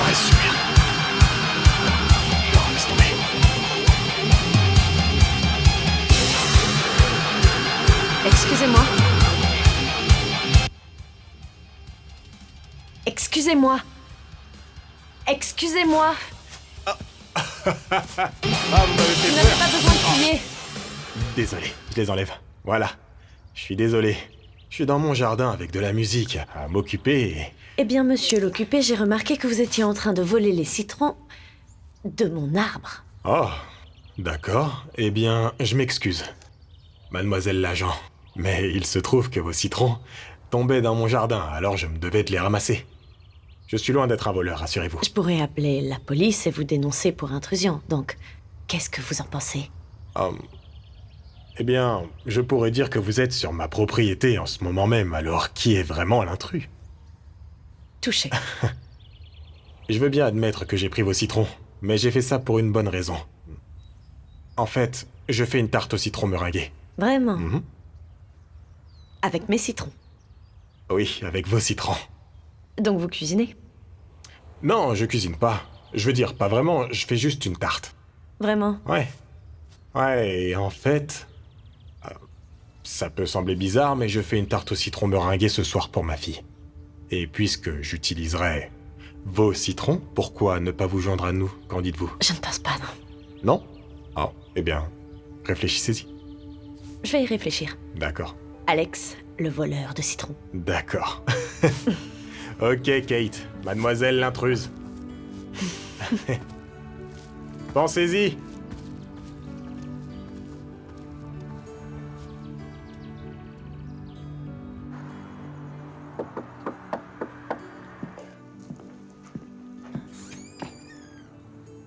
Ouais, super. Non, laisse tomber. Excusez-moi. Excusez-moi. Excusez-moi. Vous m'avez fait Vous n'avez peur. pas besoin de crier. Désolé, je les enlève. Voilà. Je suis désolé. Je suis dans mon jardin avec de la musique à m'occuper et... Eh bien, monsieur l'occupé, j'ai remarqué que vous étiez en train de voler les citrons de mon arbre. Oh, d'accord. Eh bien, je m'excuse, mademoiselle l'agent. Mais il se trouve que vos citrons tombaient dans mon jardin, alors je me devais de les ramasser. Je suis loin d'être un voleur, rassurez-vous. Je pourrais appeler la police et vous dénoncer pour intrusion. Donc, qu'est-ce que vous en pensez? Eh bien, je pourrais dire que vous êtes sur ma propriété en ce moment même, alors qui est vraiment l'intrus? Touché. Je veux bien admettre que j'ai pris vos citrons, mais j'ai fait ça pour une bonne raison. En fait, je fais une tarte au citron meringuée. Vraiment? Mhm. Avec mes citrons. Oui, avec vos citrons. Donc vous cuisinez? Non, je cuisine pas. Je veux dire, pas vraiment, je fais juste une tarte. Vraiment? Ouais. Ouais, et en fait... ça peut sembler bizarre, mais je fais une tarte au citron meringuée ce soir pour ma fille. Et puisque j'utiliserai vos citrons, pourquoi ne pas vous joindre à nous? Qu'en dites-vous? Je ne pense pas, non. Non? Oh, eh bien, réfléchissez-y. Je vais y réfléchir. D'accord. Alex, le voleur de citrons. D'accord. Ok, Kate. Mademoiselle l'intruse. Pensez-y.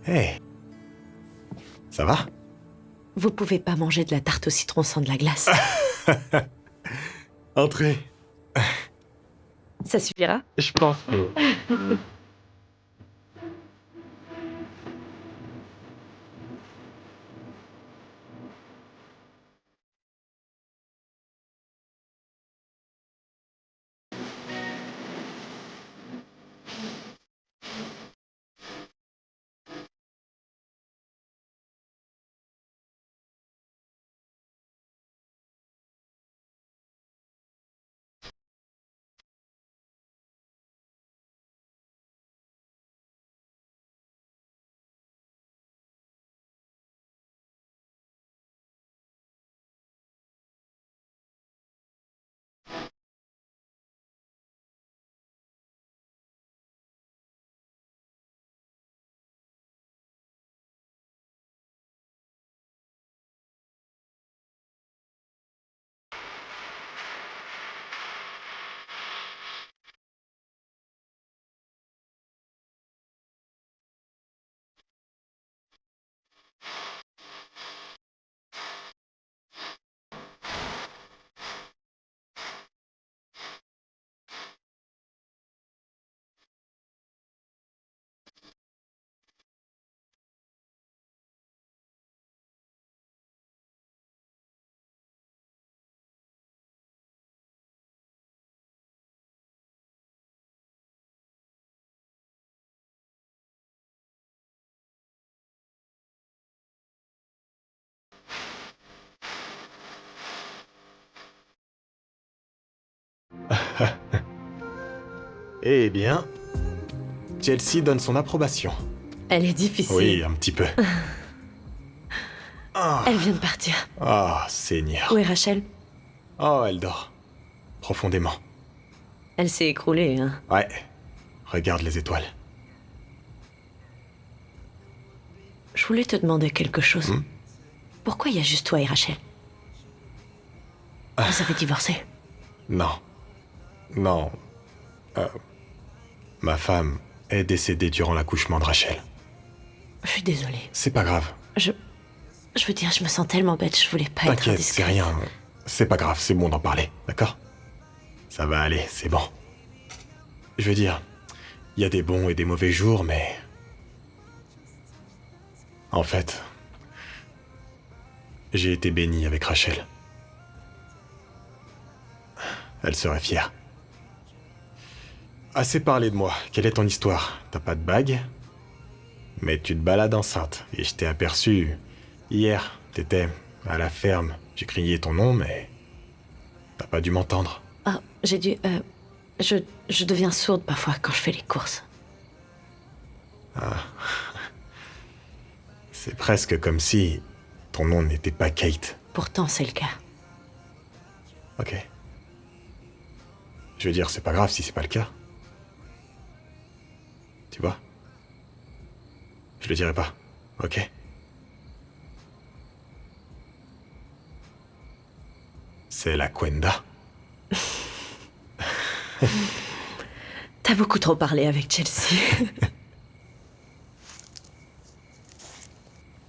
Hey. Ça va? Vous pouvez pas manger de la tarte au citron sans de la glace. Entrez. Ça suffira? Je pense. Eh bien, Chelsea donne son approbation. Elle est difficile. Oui, un petit peu. Elle vient de partir. Ah, Seigneur. Où est Rachel? Oh, elle dort. Profondément. Elle s'est écroulée, hein. Ouais. Regarde les étoiles. Je voulais te demander quelque chose. Pourquoi il y a juste toi et Rachel? Vous avez divorcé? Non. Non. Ma femme est décédée durant l'accouchement de Rachel. Je suis désolée. C'est pas grave. Je veux dire, je me sens tellement bête, je voulais pas être T'inquiète, indiscrète. c'est rien. C'est pas grave, c'est bon d'en parler, d'accord? Ça va aller, c'est bon. Je veux dire, il y a des bons et des mauvais jours, mais... En fait, j'ai été béni avec Rachel. Elle serait fière. Assez parlé de moi. Quelle est ton histoire? T'as pas de bague? Mais tu te balades enceinte. Et je t'ai aperçu hier. T'étais à la ferme. J'ai crié ton nom, mais... T'as pas dû m'entendre. Ah, j'ai dû... Je deviens sourde parfois quand je fais les courses. Ah. C'est presque comme si ton nom n'était pas Kate. Pourtant, c'est le cas. Ok. Je veux dire, c'est pas grave si c'est pas le cas. Tu vois? Je le dirai pas, ok? C'est la Quenda. T'as beaucoup trop parlé avec Chelsea.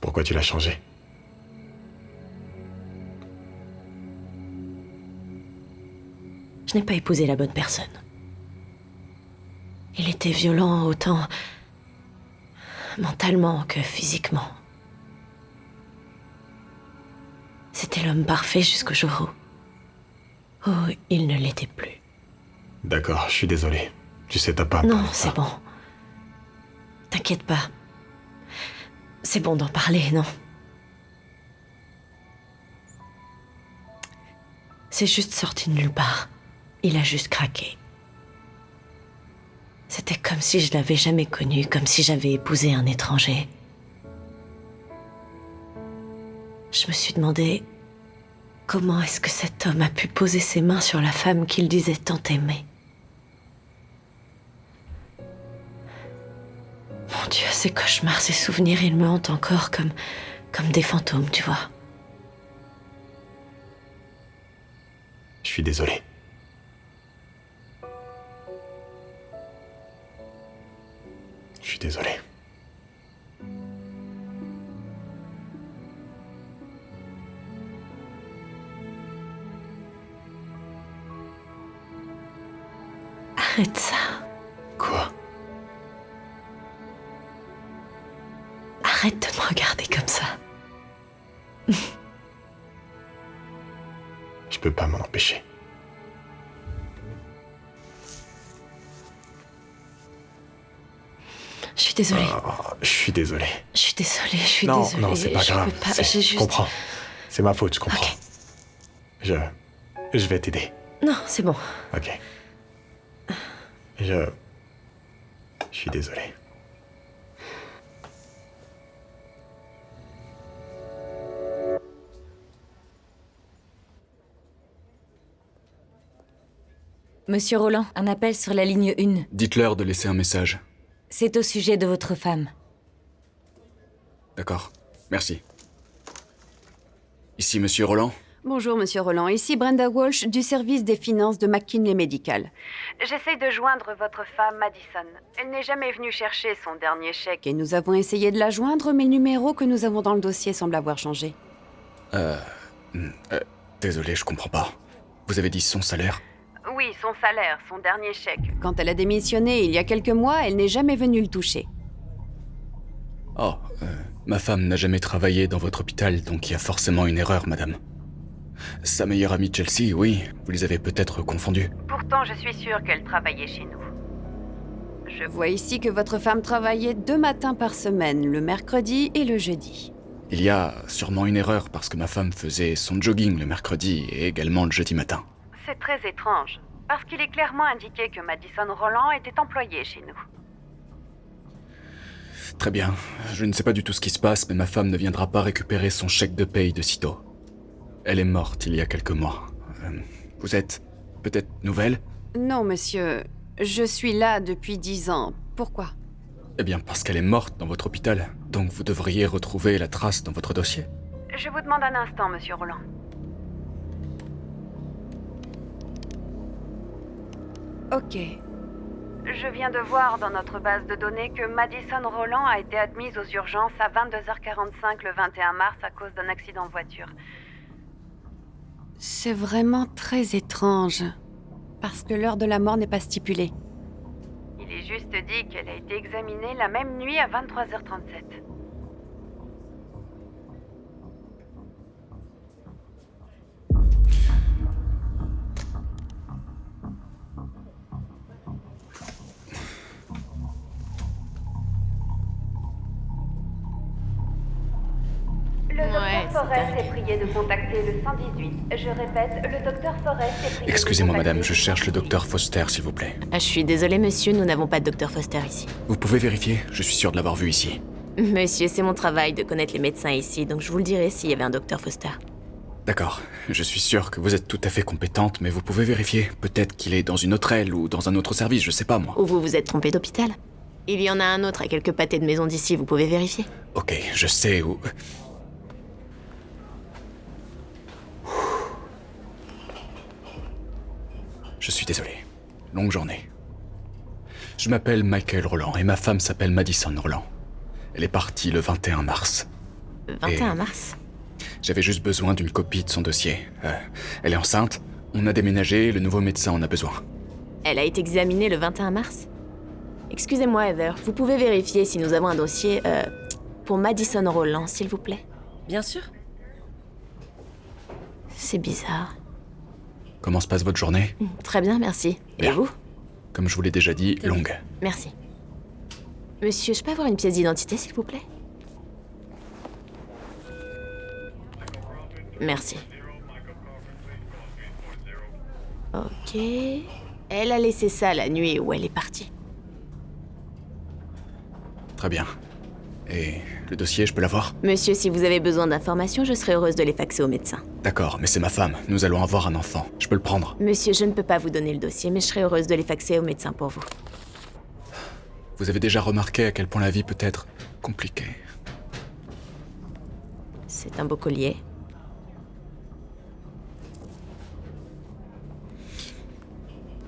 Pourquoi tu l'as changé? Je n'ai pas épousé la bonne personne. Il était violent autant mentalement que physiquement. C'était l'homme parfait jusqu'au jour où il ne l'était plus. D'accord, je suis désolé. Tu sais, t'as pas à me Non, parler de ça. c'est bon. T'inquiète pas. C'est bon d'en parler, non? C'est juste sorti de nulle part. Il a juste craqué. C'était comme si je l'avais jamais connu, comme si j'avais épousé un étranger. Je me suis demandé comment est-ce que cet homme a pu poser ses mains sur la femme qu'il disait tant aimer. Mon Dieu, ces cauchemars, ces souvenirs, ils me hantent encore comme des fantômes, tu vois. Je suis désolé. Je suis désolé. Arrête ça. Quoi? Arrête de me regarder comme ça. Je peux pas m'en empêcher. Je suis désolée. Je suis désolé. Je suis désolée, je suis Non, désolée. non, c'est pas Je grave. peux pas, C'est- j'ai Je juste... comprends. C'est ma faute, je comprends. Ok. Je vais t'aider. Non, c'est bon. Ok. Je suis désolé. Monsieur Roland, un appel sur la ligne 1. Dites-leur de laisser un message. C'est au sujet de votre femme. D'accord. Merci. Ici, Monsieur Roland. Bonjour, Monsieur Roland. Ici Brenda Walsh du service des finances de McKinley Medical. J'essaie de joindre votre femme, Madison. Elle n'est jamais venue chercher son dernier chèque et nous avons essayé de la joindre, mais le numéro que nous avons dans le dossier semble avoir changé. Désolé, je comprends pas. Vous avez dit son salaire? Oui, son salaire, son dernier chèque. Quand elle a démissionné il y a quelques mois, elle n'est jamais venue le toucher. Oh, ma femme n'a jamais travaillé dans votre hôpital, donc il y a forcément une erreur, madame. Sa meilleure amie Chelsea, oui, vous les avez peut-être confondus. Pourtant, je suis sûre qu'elle travaillait chez nous. Je vois ici que votre femme travaillait 2 matins par semaine, le mercredi et le jeudi. Il y a sûrement une erreur parce que ma femme faisait son jogging le mercredi et également le jeudi matin. C'est très étrange. Parce qu'il est clairement indiqué que Madison Roland était employée chez nous. Très bien. Je ne sais pas du tout ce qui se passe, mais ma femme ne viendra pas récupérer son chèque de paye de sitôt. Elle est morte il y a quelques mois. Vous êtes peut-être nouvelle ? Non, monsieur. Je suis là depuis 10 ans. Pourquoi? Eh bien, parce qu'elle est morte dans votre hôpital. Donc vous devriez retrouver la trace dans votre dossier. Je vous demande un instant, monsieur Roland. Ok. Je viens de voir dans notre base de données que Madison Roland a été admise aux urgences à 22h45 le 21 mars à cause d'un accident de voiture. C'est vraiment très étrange, parce que l'heure de la mort n'est pas stipulée. Il est juste dit qu'elle a été examinée la même nuit à 23h37. Le docteur Forrest est prié de contacter le 118. Je répète, le docteur Forrest est prié Excusez-moi de contacter madame, je cherche le docteur Foster, s'il vous plaît. Ah, je suis désolée, monsieur, nous n'avons pas de docteur Foster ici. Vous pouvez vérifier? Je suis sûr de l'avoir vu ici. Monsieur, c'est mon travail de connaître les médecins ici, donc je vous le dirai s'il y avait un docteur Foster. D'accord, je suis sûr que vous êtes tout à fait compétente, mais vous pouvez vérifier. Peut-être qu'il est dans une autre aile ou dans un autre service, je sais pas moi. Ou vous vous êtes trompé d'hôpital. Il y en a un autre à quelques pâtés de maison d'ici, vous pouvez vérifier. Ok, je sais où... Je suis désolé. Longue journée. Je m'appelle Michael Roland et ma femme s'appelle Madison Roland. Elle est partie le 21 mars. 21 mars? J'avais juste besoin d'une copie de son dossier. Elle est enceinte, on a déménagé, le nouveau médecin en a besoin. Elle a été examinée le 21 mars? Excusez-moi, Heather, vous pouvez vérifier si nous avons un dossier pour Madison Roland, s'il vous plaît? Bien sûr. C'est bizarre. Comment se passe votre journée? Très bien, merci. Bien. Et vous? Comme je vous l'ai déjà dit, longue. Merci. Monsieur, je peux avoir une pièce d'identité, s'il vous plaît? Merci. Ok. Elle a laissé ça la nuit où elle est partie. Très bien. Et le dossier, je peux l'avoir? Monsieur, si vous avez besoin d'informations, je serai heureuse de les faxer au médecin. D'accord, mais c'est ma femme. Nous allons avoir un enfant. Je peux le prendre? Monsieur, je ne peux pas vous donner le dossier, mais je serai heureuse de les faxer au médecin pour vous. Vous avez déjà remarqué à quel point la vie peut être compliquée. C'est un beau collier.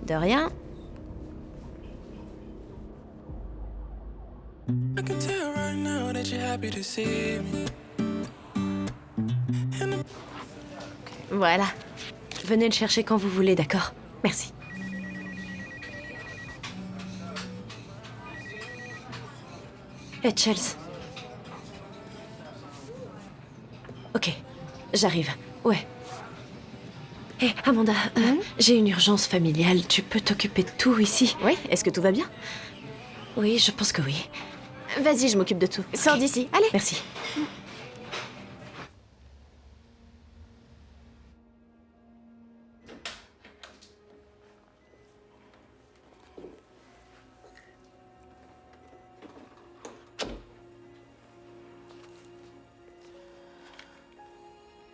De rien. I can tell right now that you're happy to see me. Voilà. Venez le chercher quand vous voulez, d'accord? Merci. Hey, Chels. Ok, j'arrive. Ouais. Hé, Amanda, j'ai une urgence familiale. Tu peux t'occuper de tout ici? Oui, est-ce que tout va bien? Oui, je pense que oui. Vas-y, je m'occupe de tout. Sors d'ici, allez. Merci.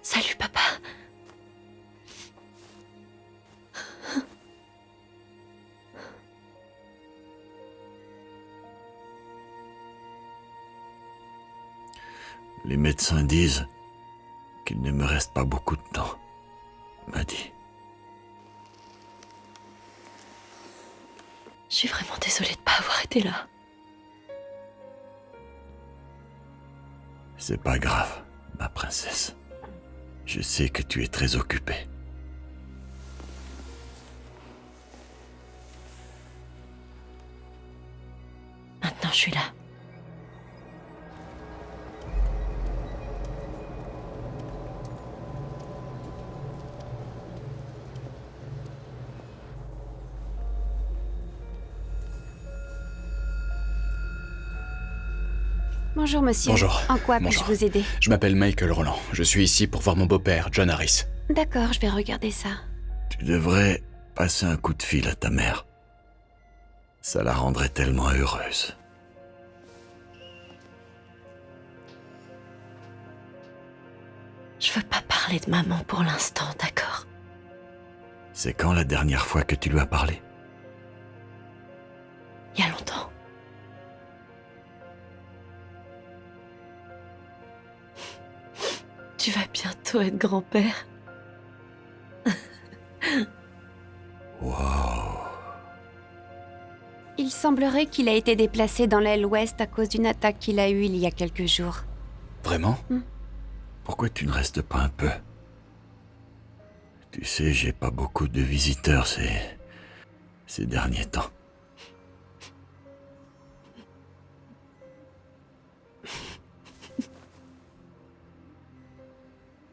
Salut, papa. Les médecins disent qu'il ne me reste pas beaucoup de temps, m'a dit. Je suis vraiment désolée de pas avoir été là. C'est pas grave, ma princesse. Je sais que tu es très occupée. Maintenant, je suis là. Bonjour, monsieur. Bonjour. En quoi puis-je Bonjour. vous aider? Je m'appelle Michael Roland. Je suis ici pour voir mon beau-père, John Harris. D'accord, je vais regarder ça. Tu devrais passer un coup de fil à ta mère. Ça la rendrait tellement heureuse. Je veux pas parler de maman pour l'instant, d'accord? C'est quand la dernière fois que tu lui as parlé? Il y a longtemps. Tu vas bientôt être grand-père. Wow. Il semblerait qu'il a été déplacé dans l'aile ouest à cause d'une attaque qu'il a eue il y a quelques jours. Vraiment? Pourquoi tu ne restes pas un peu? Tu sais, j'ai pas beaucoup de visiteurs ces derniers temps.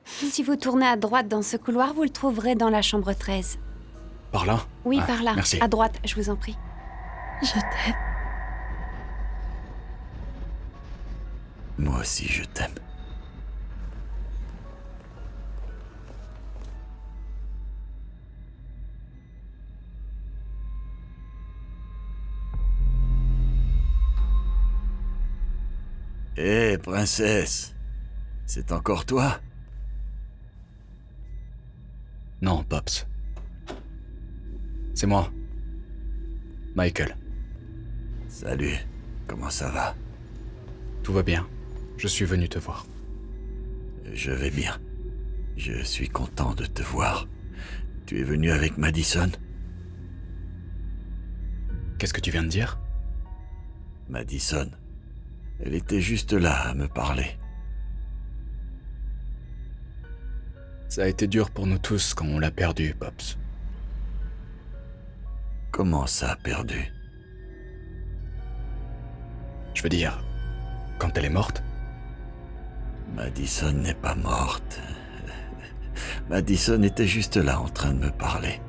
Si vous tournez à droite dans ce couloir, vous le trouverez dans la chambre 13. Par là? Oui, Ah, par là. Merci. À droite, je vous en prie. Je t'aime. Moi aussi, je t'aime. Hé, princesse. C'est encore toi? Non, Pops. C'est moi. Michael. Salut. Comment ça va? Tout va bien. Je suis venu te voir. Je vais bien. Je suis content de te voir. Tu es venu avec Madison? Qu'est-ce que tu viens de dire? Madison. Elle était juste là à me parler. Ça a été dur pour nous tous quand on l'a perdu, Pops. Comment ça, perdu? Je veux dire, quand elle est morte? Madison n'est pas morte. Madison était juste là en train de me parler.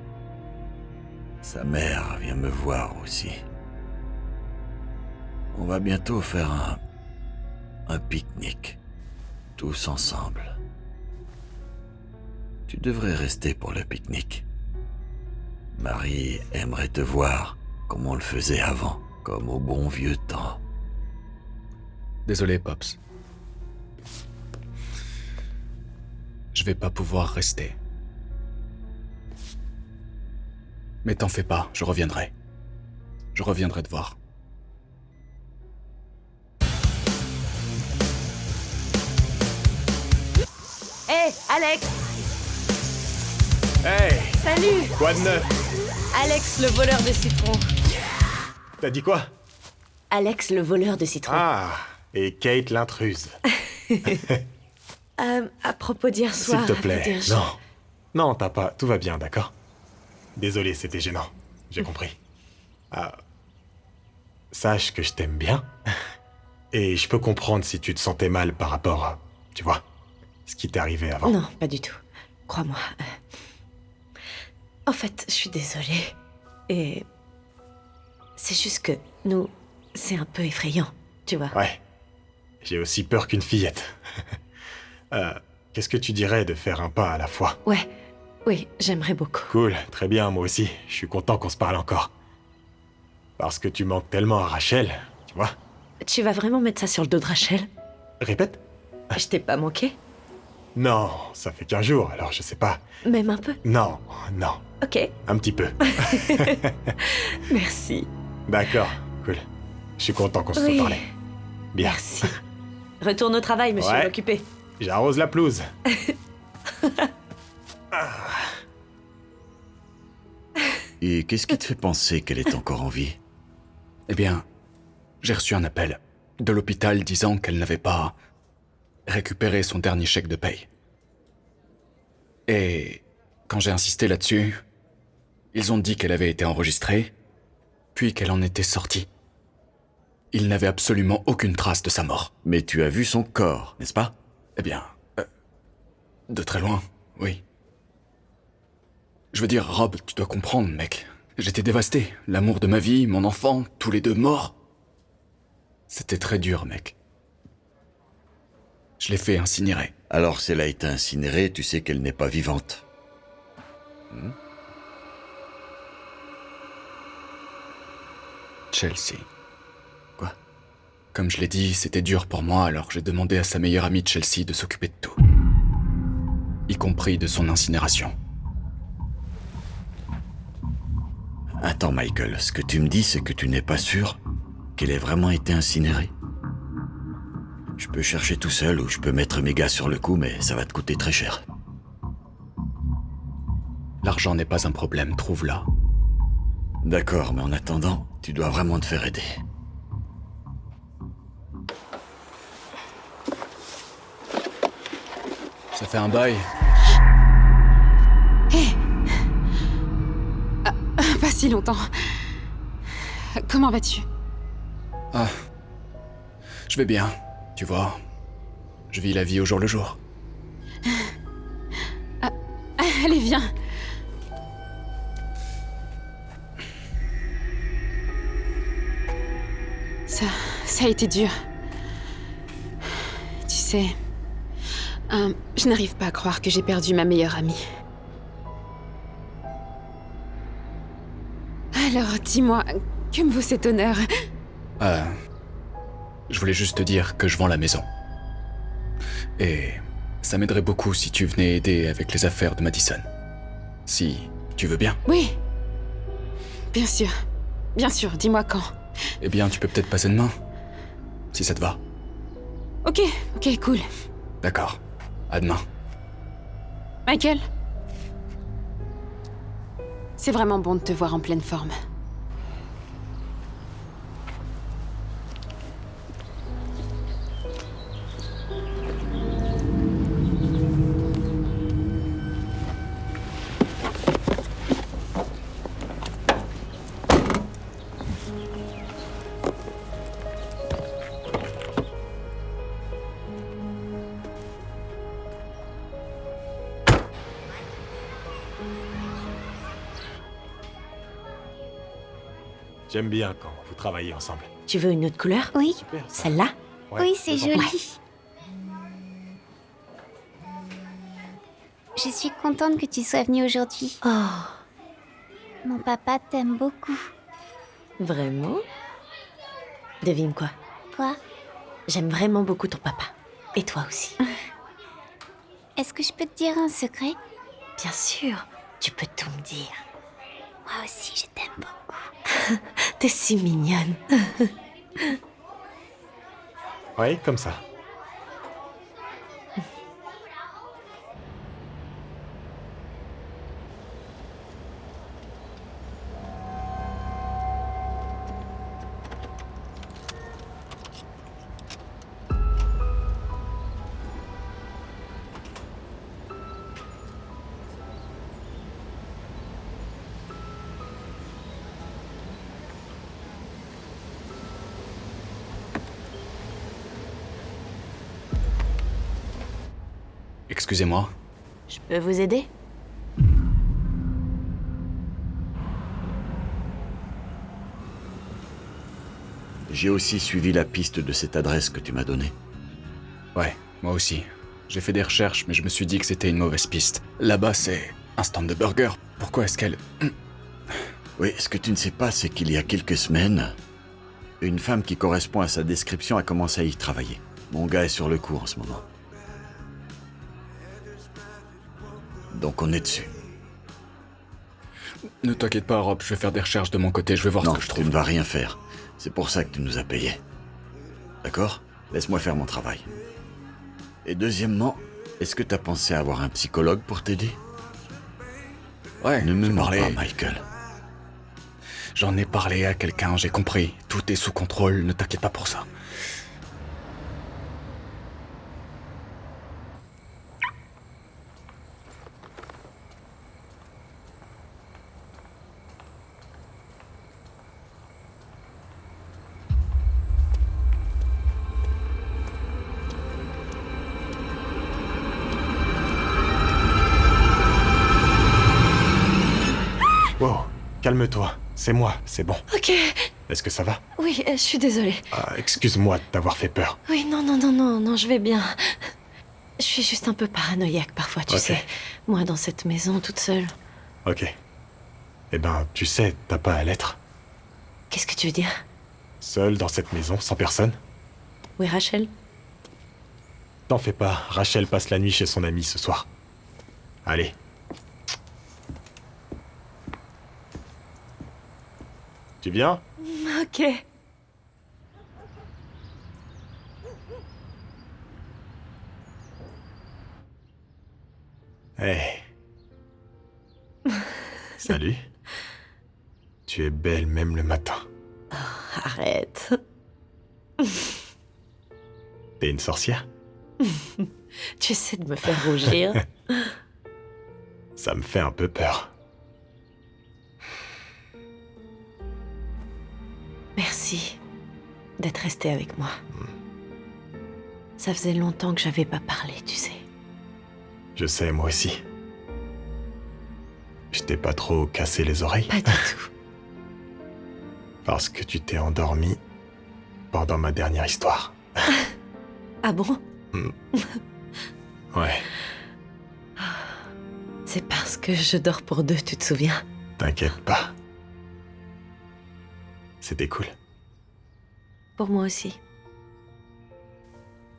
Sa mère vient me voir aussi. On va bientôt faire un pique-nique. Tous ensemble. Tu devrais rester pour le pique-nique. Marie aimerait te voir comme on le faisait avant, comme au bon vieux temps. Désolé, Pops. Je vais pas pouvoir rester. Mais t'en fais pas, je reviendrai. Je reviendrai te voir. Hé, Alex! Hey! Salut! Quoi de neuf? Alex, le voleur de citron. T'as dit quoi? Alex, le voleur de citron. Ah! Et Kate l'intruse. À propos d'hier soir... S'il te à plaît, vrai dire, non. Non, t'as pas... Tout va bien, d'accord? Désolé, c'était gênant. J'ai compris. Sache que je t'aime bien. Et je peux comprendre si tu te sentais mal par rapport à... Tu vois, ce qui t'est arrivé avant. Non, pas du tout. Crois-moi. En fait, je suis désolée. Et... c'est juste que nous... c'est un peu effrayant, tu vois. Ouais. J'ai aussi peur qu'une fillette. Qu'est-ce que tu dirais de faire un pas à la fois? Ouais. Oui, j'aimerais beaucoup. Cool, très bien, moi aussi. Je suis content qu'on se parle encore. Parce que tu manques tellement à Rachel, tu vois. Tu vas vraiment mettre ça sur le dos de Rachel? Répète? Je t'ai pas manqué? Non, ça fait qu'un jour, alors je sais pas. Même un peu? Non, non. Ok. Un petit peu. Merci. D'accord, cool. Je suis content qu'on se soit Oui. parlé. Bien. Merci. Retourne au travail, monsieur Ouais. l'occupé. J'arrose la pelouse. Et qu'est-ce qui te fait penser qu'elle est encore en vie? Eh bien, j'ai reçu un appel de l'hôpital disant qu'elle n'avait pas récupéré son dernier chèque de paye. Et quand j'ai insisté là-dessus, ils ont dit qu'elle avait été enregistrée, puis qu'elle en était sortie. Ils n'avaient absolument aucune trace de sa mort. Mais tu as vu son corps, n'est-ce pas? Eh bien, de très loin, oui. Je veux dire, Rob, tu dois comprendre, mec. J'étais dévasté. L'amour de ma vie, mon enfant, tous les deux morts. C'était très dur, mec. Je l'ai fait incinérer. Alors, si elle a été incinérée, tu sais qu'elle n'est pas vivante. Chelsea. Quoi? Comme je l'ai dit, c'était dur pour moi, alors j'ai demandé à sa meilleure amie Chelsea de s'occuper de tout. Y compris de son incinération. Attends, Michael, ce que tu me dis, c'est que tu n'es pas sûr qu'elle ait vraiment été incinérée? Je peux chercher tout seul ou je peux mettre mes gars sur le coup, mais ça va te coûter très cher. L'argent n'est pas un problème, trouve-la. D'accord, mais en attendant, tu dois vraiment te faire aider. Ça fait un bail. Hé Pas si longtemps. Comment vas-tu? Ah. Je vais bien, tu vois. Je vis la vie au jour le jour. Allez, viens. Ça a été dur. Tu sais, je n'arrive pas à croire que j'ai perdu ma meilleure amie. Alors, dis-moi, que me vaut cet honneur? Je voulais juste te dire que je vends la maison. Et ça m'aiderait beaucoup si tu venais aider avec les affaires de Madison. Si tu veux bien. Oui. Bien sûr. Bien sûr, dis-moi quand. Eh bien, tu peux peut-être passer demain, si ça te va. Ok, cool. D'accord. À demain. Michael? C'est vraiment bon de te voir en pleine forme. J'aime bien quand vous travaillez ensemble. Tu veux une autre couleur? Oui. Super, ça. Celle-là? Ouais, Oui, c'est faisons. joli. Je suis contente que tu sois venue aujourd'hui. Oh, Mon papa t'aime beaucoup. vraiment? Devine quoi? Quoi? J'aime vraiment beaucoup ton papa. Et toi aussi. Est-ce que je peux te dire un secret? Bien sûr, tu peux tout me dire. Moi aussi, je t'aime beaucoup. T'es si mignonne. Oui, comme ça. Excusez-moi. Je peux vous aider? J'ai aussi suivi la piste de cette adresse que tu m'as donnée. Ouais, moi aussi. J'ai fait des recherches, mais je me suis dit que c'était une mauvaise piste. Là-bas, c'est un stand de burgers. Pourquoi est-ce qu'elle... Oui, ce que tu ne sais pas, c'est qu'il y a quelques semaines, une femme qui correspond à sa description a commencé à y travailler. Mon gars est sur le coup en ce moment. Donc on est dessus. Ne t'inquiète pas, Rob, je vais faire des recherches de mon côté, je vais voir Non, ce que je tu trouve. ne vas rien faire. C'est pour ça que tu nous as payés. D'accord? Laisse-moi faire mon travail. Et deuxièmement, est-ce que t'as pensé à avoir un psychologue pour t'aider? Ouais, Ne me j'ai mens parlé. pas, Michael. J'en ai parlé à quelqu'un, j'ai compris. Tout est sous contrôle, ne t'inquiète pas pour ça. Wow, calme-toi. C'est moi, c'est bon. Ok. Est-ce que ça va? Oui, je suis désolée. Excuse-moi de t'avoir fait peur. Oui, non, je vais bien. Je suis juste un peu paranoïaque parfois, tu Ok. sais. Moi, dans cette maison, toute seule. Ok. Eh ben, tu sais, t'as pas à l'être. Qu'est-ce que tu veux dire? Seul dans cette maison, sans personne? Où est Rachel? T'en fais pas, Rachel passe la nuit chez son amie ce soir. Allez. Tu viens? Ok. Hey. Salut. Tu es belle même le matin. Arrête. T'es une sorcière? Tu essaies de me faire rougir. Ça me fait un peu peur. Merci d'être resté avec moi. Ça faisait longtemps que j'avais pas parlé, tu sais. Je sais, moi aussi. Je t'ai pas trop cassé les oreilles? Pas du tout. Parce que tu t'es endormi pendant ma dernière histoire. Ah bon? Ouais, C'est parce que je dors pour deux, tu te souviens? t'inquiète pas. C'était cool. Pour moi aussi.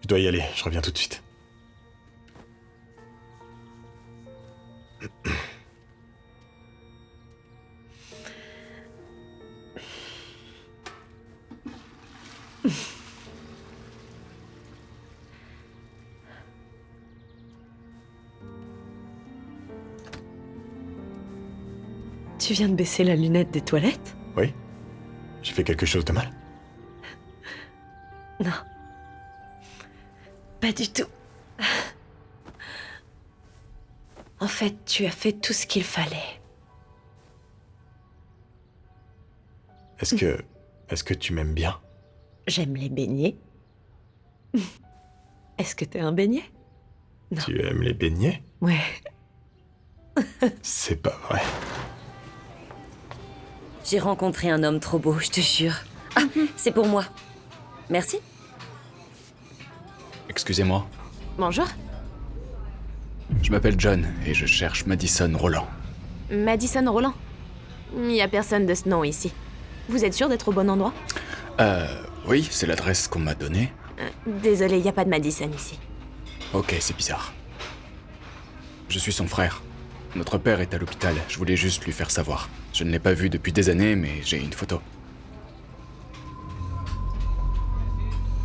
Je dois y aller, je reviens tout de suite. Tu viens de baisser la lunette des toilettes? Oui? J'ai fait quelque chose de mal? Non. Pas du tout. En fait, tu as fait tout ce qu'il fallait. Est-ce que tu m'aimes bien? J'aime les beignets. Est-ce que t'es un beignet? Non. Tu aimes les beignets? Ouais. C'est pas vrai. J'ai rencontré un homme trop beau, je te jure. Ah, c'est pour moi. Merci. Excusez-moi. Bonjour. Je m'appelle John et je cherche Madison Roland. Madison Roland. Il y a personne de ce nom ici. Vous êtes sûr d'être au bon endroit? Oui, c'est l'adresse qu'on m'a donnée. Désolé, il n'y a pas de Madison ici. Ok, c'est bizarre. Je suis son frère. Notre père est à l'hôpital, je voulais juste lui faire savoir. Je ne l'ai pas vu depuis des années, mais j'ai une photo.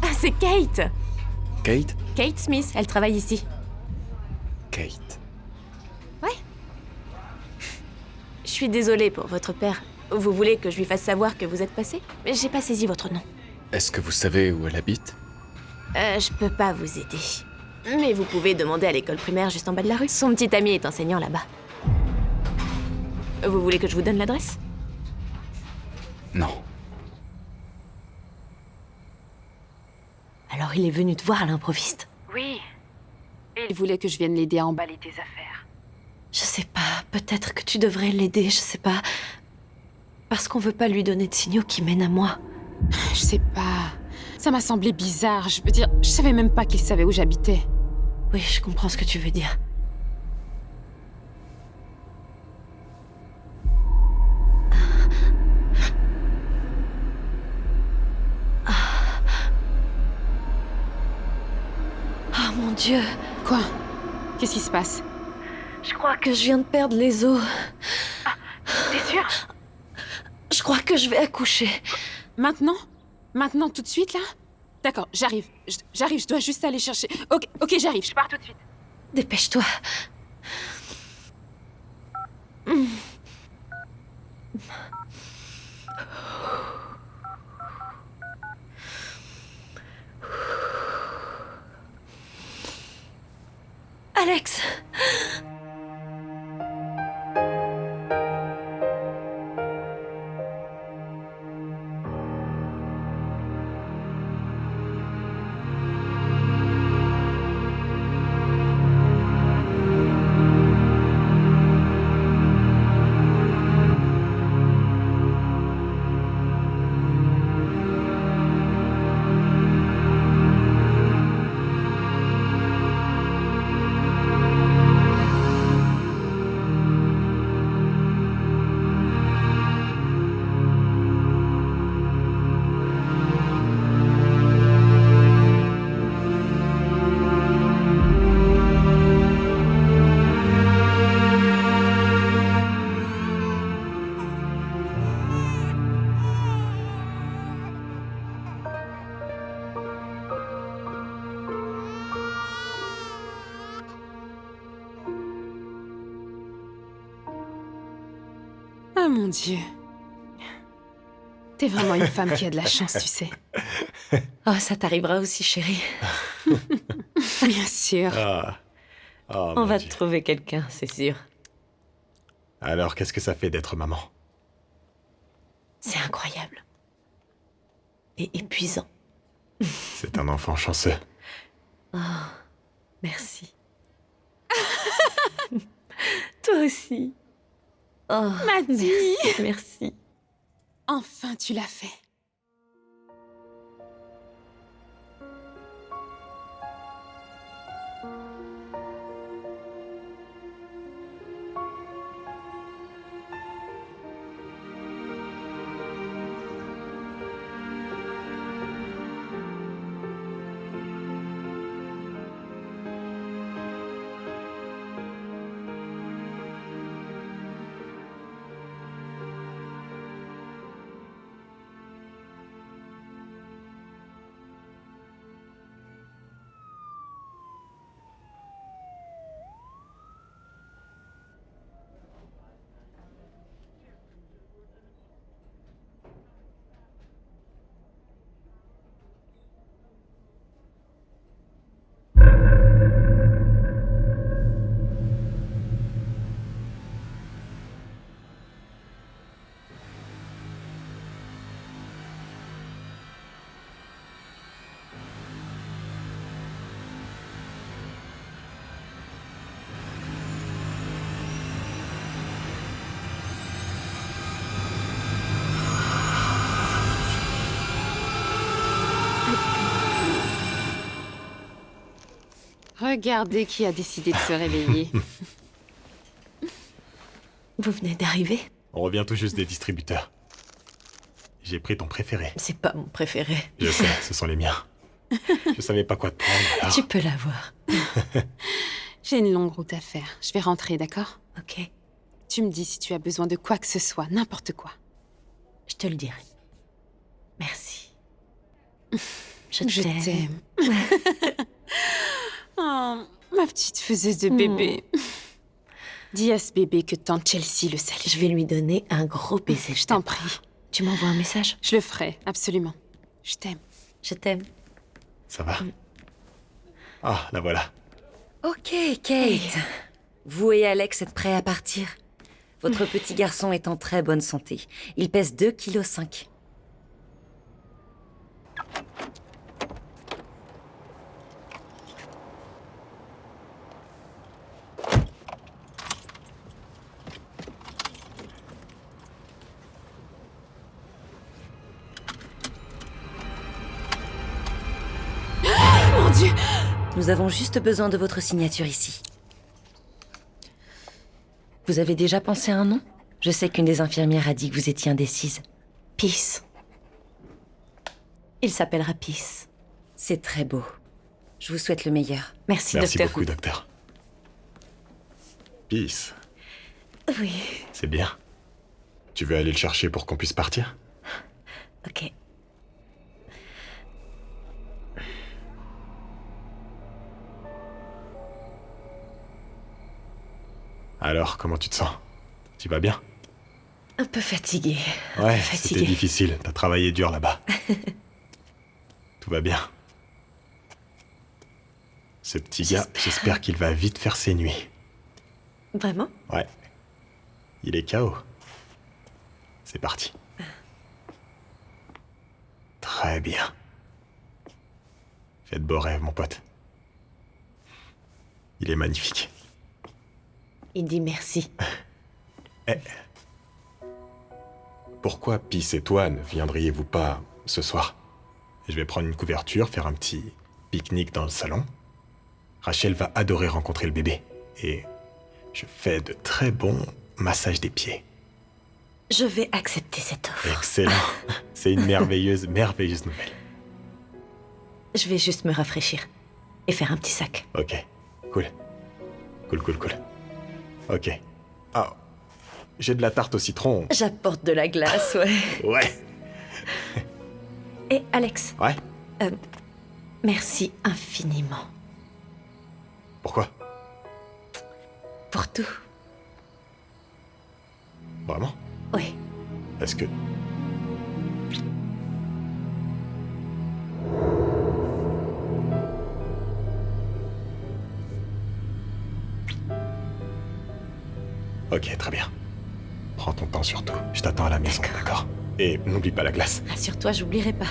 Ah, c'est Kate! Kate? Kate Smith, elle travaille ici. Kate. Ouais. Je suis désolée pour votre père. Vous voulez que je lui fasse savoir que vous êtes passé? Mais j'ai pas saisi votre nom. Est-ce que vous savez où elle habite? Je peux pas vous aider. Mais vous pouvez demander à l'école primaire juste en bas de la rue. Son petit ami est enseignant là-bas. Vous voulez que je vous donne l'adresse? Non. Alors il est venu te voir à l'improviste. Oui. Il voulait que je vienne l'aider à emballer tes affaires. Je sais pas, peut-être que tu devrais l'aider, je sais pas. Parce qu'on veut pas lui donner de signaux qui mènent à moi. Je sais pas. Ça m'a semblé bizarre. Je veux dire, je savais même pas qu'il savait où j'habitais. Oui, je comprends ce que tu veux dire. Ah mon Dieu. Quoi? Qu'est-ce qui se passe? Je crois que je viens de perdre les os. T'es sûre? Je crois que je vais accoucher. Maintenant? Maintenant, tout de suite, là? D'accord, j'arrive. J'arrive, je dois juste aller chercher. Ok, j'arrive, je pars tout de suite. Dépêche-toi. Alex! mon Dieu. T'es vraiment une femme qui a de la chance, tu sais. Oh, ça t'arrivera aussi, chérie. Bien sûr. Ah. Oh, On mon va Dieu. te trouver quelqu'un, c'est sûr. Alors, qu'est-ce que ça fait d'être maman? C'est incroyable. Et épuisant. C'est un enfant chanceux. Oh, merci. Toi aussi. Oh, Maddy. merci. Enfin, tu l'as fait. Regardez qui a décidé de se réveiller. Vous venez d'arriver? On revient tout juste des distributeurs. J'ai pris ton préféré. C'est pas mon préféré. Je sais, ce sont les miens. Je savais pas quoi te prendre, alors. Tu peux l'avoir. J'ai une longue route à faire. Je vais rentrer, d'accord? Ok. Tu me dis si tu as besoin de quoi que ce soit, n'importe quoi. Je te le dirai. Merci. Je t'aime. Oh, ma petite faiseuse de bébé. Dis à ce bébé que tante Chelsea le salue. Je vais lui donner un gros baiser. Je t'en prie. Tu m'envoies un message? Je le ferai, absolument. Je t'aime. Je t'aime. Ça va? Ah, la voilà. Ok, Kate. Vous et Alex êtes prêts à partir? Votre petit garçon est en très bonne santé. Il pèse 2,5 kg. Mon Dieu! Nous avons juste besoin de votre signature ici. Vous avez déjà pensé à un nom? Je sais qu'une des infirmières a dit que vous étiez indécise. Peace. Il s'appellera Peace. C'est très beau. Je vous souhaite le meilleur. Merci, Merci docteur. beaucoup, docteur. Peace. Oui. C'est bien. Tu veux aller le chercher pour qu'on puisse partir? Ok. Alors, comment tu te sens? Tu vas bien? Un peu fatiguée. Ouais, Fatiguée. c'était difficile. T'as travaillé dur là-bas. Tout va bien. Ce petit gars, j'espère qu'il va vite faire ses nuits. Vraiment? Ouais. Il est KO. C'est parti. Très bien. Fais de beaux rêves, mon pote. Il est magnifique. Il dit merci. Eh. Pourquoi Peace et toi ne viendriez-vous pas ce soir? Je vais prendre une couverture, faire un petit pique-nique dans le salon. Rachel va adorer rencontrer le bébé. Et je fais de très bons massages des pieds. Je vais accepter cette offre. Excellent. C'est une merveilleuse, merveilleuse nouvelle. Je vais juste me rafraîchir. Et faire un petit sac. Ok, cool. Cool. Ok. Ah, j'ai de la tarte au citron. J'apporte de la glace, ouais. Ouais. Et Alex, Ouais. merci infiniment. Pourquoi? Pour tout. Vraiment? Oui. Est-ce que... Ok, très bien. Prends ton temps surtout. Je t'attends à la maison, d'accord? Et n'oublie pas la glace. Rassure-toi, j'oublierai pas.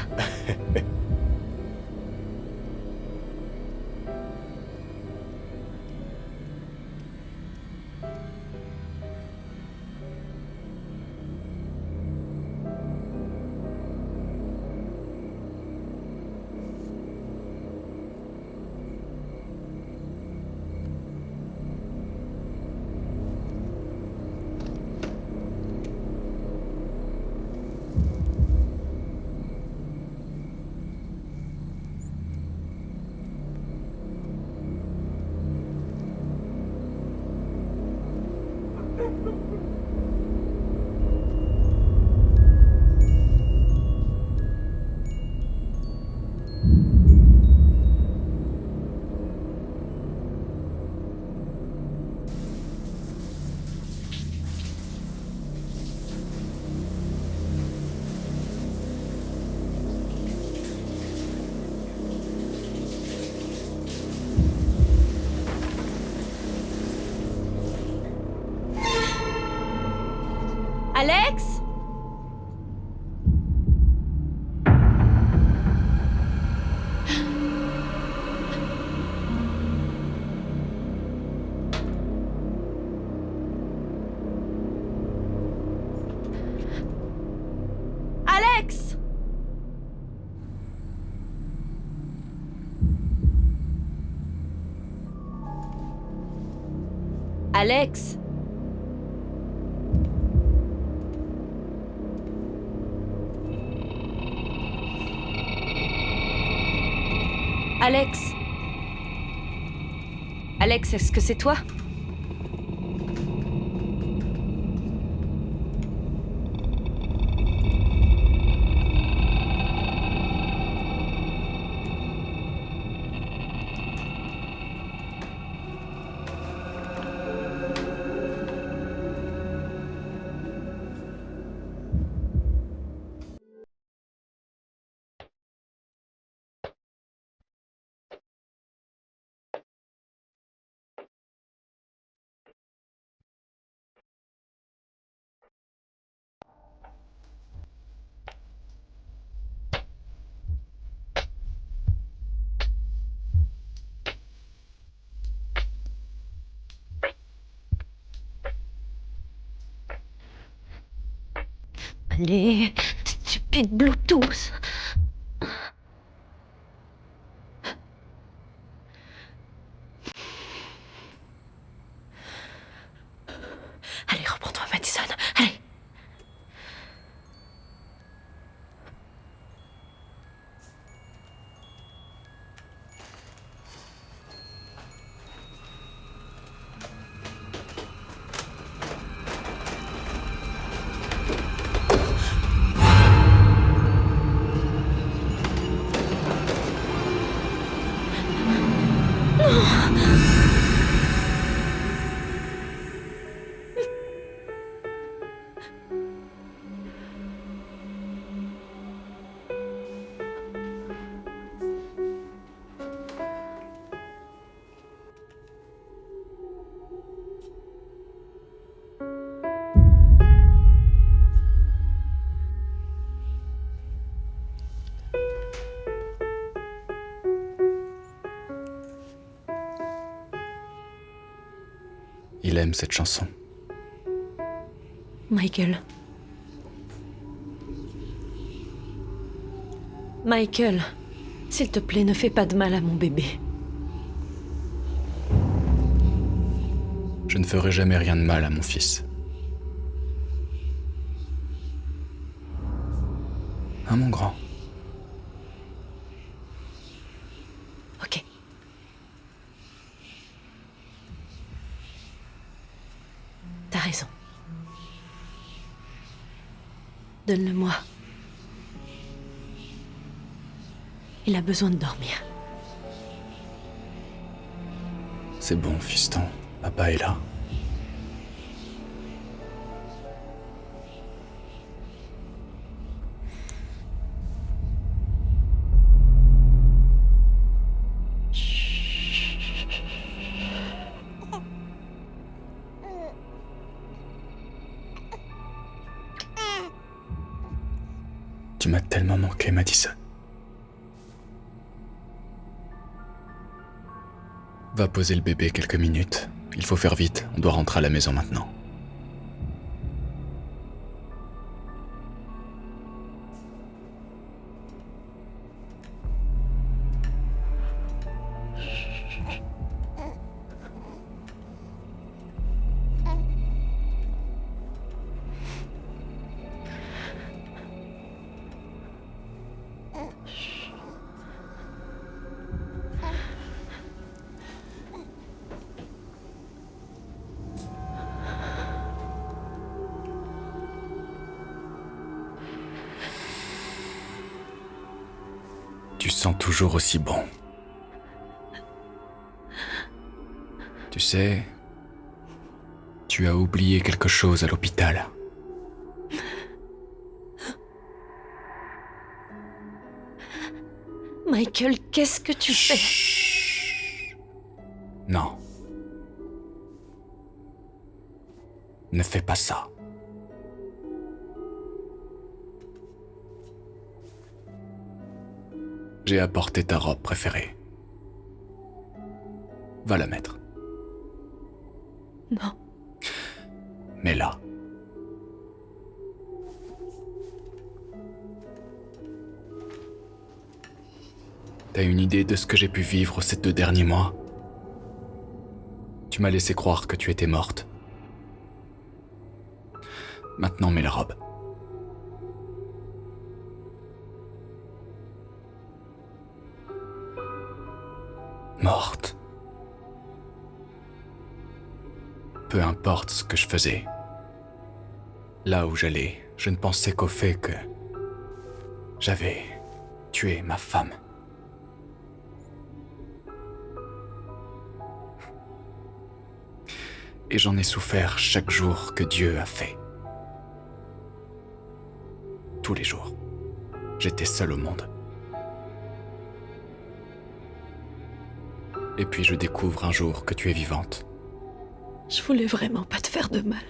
Alex? Alex? Alex? Alex? Alex, est-ce que c'est toi? Allez, stupide Bluetooth. Allez, reprends-toi, Madison. Allez. Il aime cette chanson. Michael. Michael, s'il te plaît, ne fais pas de mal à mon bébé. Je ne ferai jamais rien de mal à mon fils. Hein, mon grand? Ok. T'as raison. Donne-le-moi. Il a besoin de dormir. C'est bon, fiston. Papa est là. Tu m'as tellement manqué, Madison. Va poser le bébé quelques minutes. Il faut faire vite, on doit rentrer à la maison maintenant. Tu sens toujours aussi bon. Tu sais, tu as oublié quelque chose à l'hôpital. Michael, qu'est-ce que tu fais? Non. Ne fais pas ça. J'ai apporté ta robe préférée. Va la mettre. Non. Mets-la. T'as une idée de ce que j'ai pu vivre ces 2 derniers mois? Tu m'as laissé croire que tu étais morte. Maintenant, mets la robe. Morte. Peu importe ce que je faisais. Là où j'allais, je ne pensais qu'au fait que j'avais tué ma femme. Et j'en ai souffert chaque jour que Dieu a fait. Tous les jours. J'étais seul au monde. Et puis je découvre un jour que tu es vivante. Je voulais vraiment pas te faire de mal.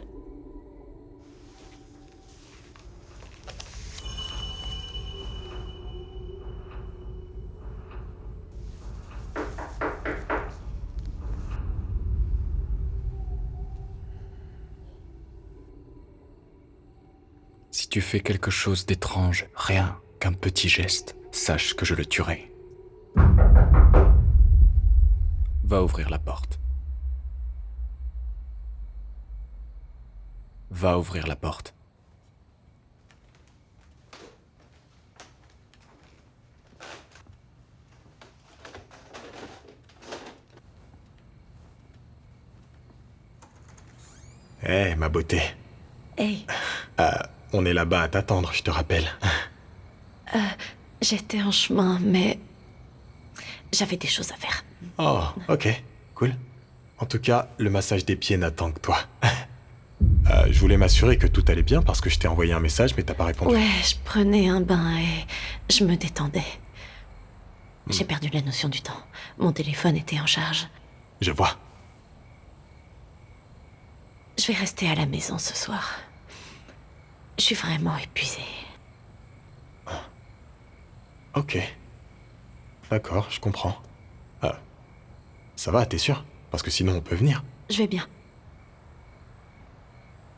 Si tu fais quelque chose d'étrange, rien qu'un petit geste, sache que je le tuerai. Va ouvrir la porte. Va ouvrir la porte. Hé, ma beauté. Hey. On est là-bas à t'attendre, je te rappelle. J'étais en chemin, mais j'avais des choses à faire. Oh, ok, cool. En tout cas, le massage des pieds n'attend que toi. Je voulais m'assurer que tout allait bien parce que je t'ai envoyé un message, mais t'as pas répondu. Ouais, je prenais un bain et je me détendais. J'ai perdu la notion du temps. Mon téléphone était en charge. Je vois. Je vais rester à la maison ce soir. Je suis vraiment épuisée. Ok. D'accord, je comprends. Ça va, t'es sûr? Parce que sinon on peut venir. Je vais bien.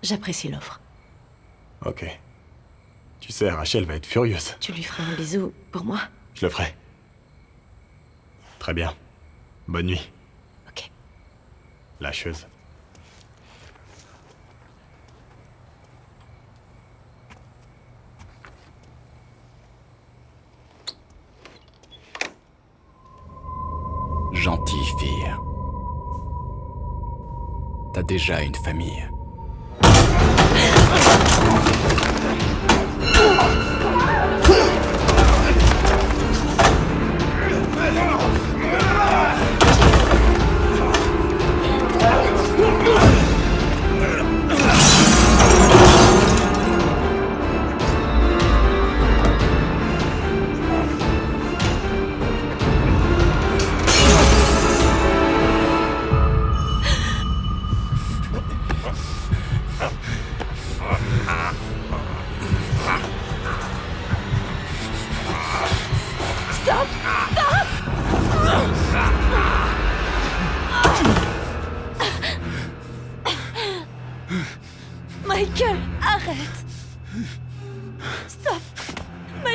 J'apprécie l'offre. Ok. Tu sais, Rachel va être furieuse. Tu lui feras un bisou pour moi? Je le ferai. Très bien. Bonne nuit. Ok. Lâcheuse. Gentille fille. T'as déjà une famille.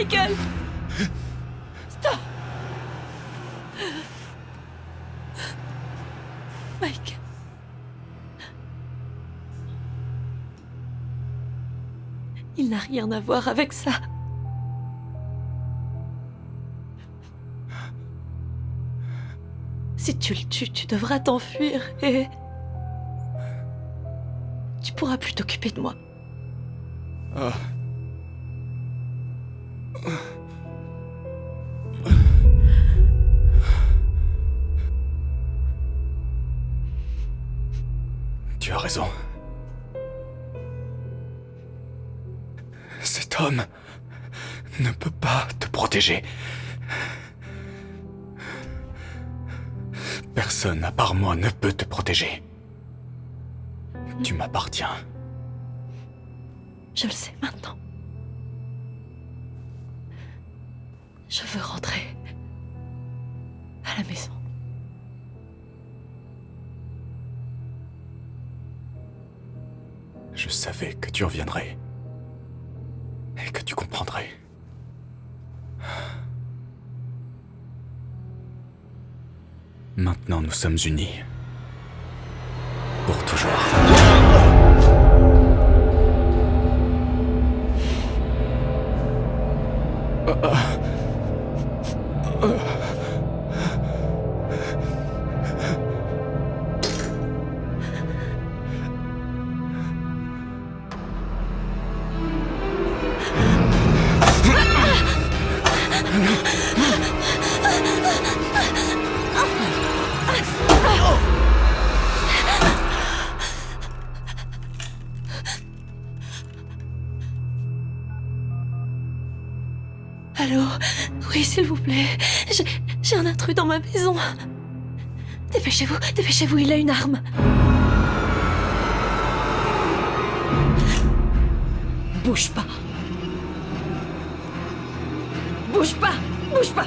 Michael! Stop! Michael. Il n'a rien à voir avec ça. Si tu le tues, tu devras t'enfuir et... tu pourras plus t'occuper de moi. Ah. Tu as raison. Cet homme ne peut pas te protéger. Personne à part moi ne peut te protéger. Tu m'appartiens. Je le sais maintenant. Je veux rentrer à la maison. Je savais que tu reviendrais. Et que tu comprendrais. Maintenant, nous sommes unis. Pour toujours. Allô? Oui, s'il vous plaît. J'ai un intrus dans ma maison. Dépêchez-vous, il a une arme. Bouge pas. Bouge pas. Bouge pas.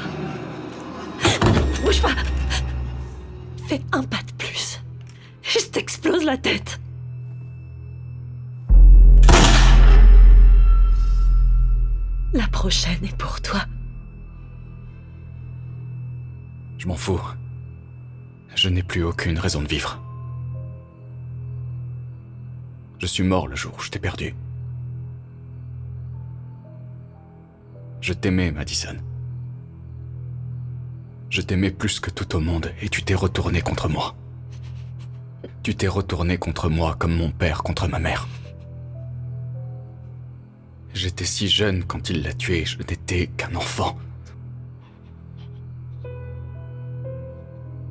Bouge pas. Fais un pas de plus. Je t'explose la tête. La prochaine est pour toi. Je m'en fous. Je n'ai plus aucune raison de vivre. Je suis mort le jour où je t'ai perdu. Je t'aimais, Madison. Je t'aimais plus que tout au monde et tu t'es retourné contre moi. Tu t'es retourné contre moi comme mon père contre ma mère. J'étais si jeune quand il l'a tué, je n'étais qu'un enfant.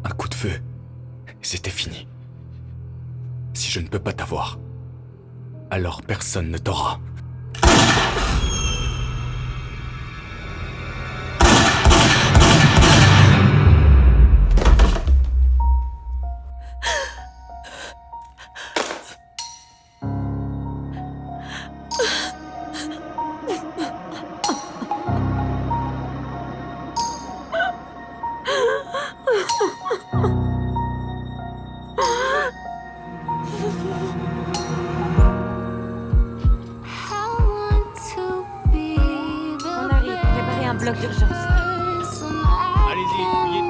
Un coup de feu, et c'était fini. Si je ne peux pas t'avoir, alors personne ne t'aura. On arrive, préparez un bloc d'urgence. Allez-y, fouillez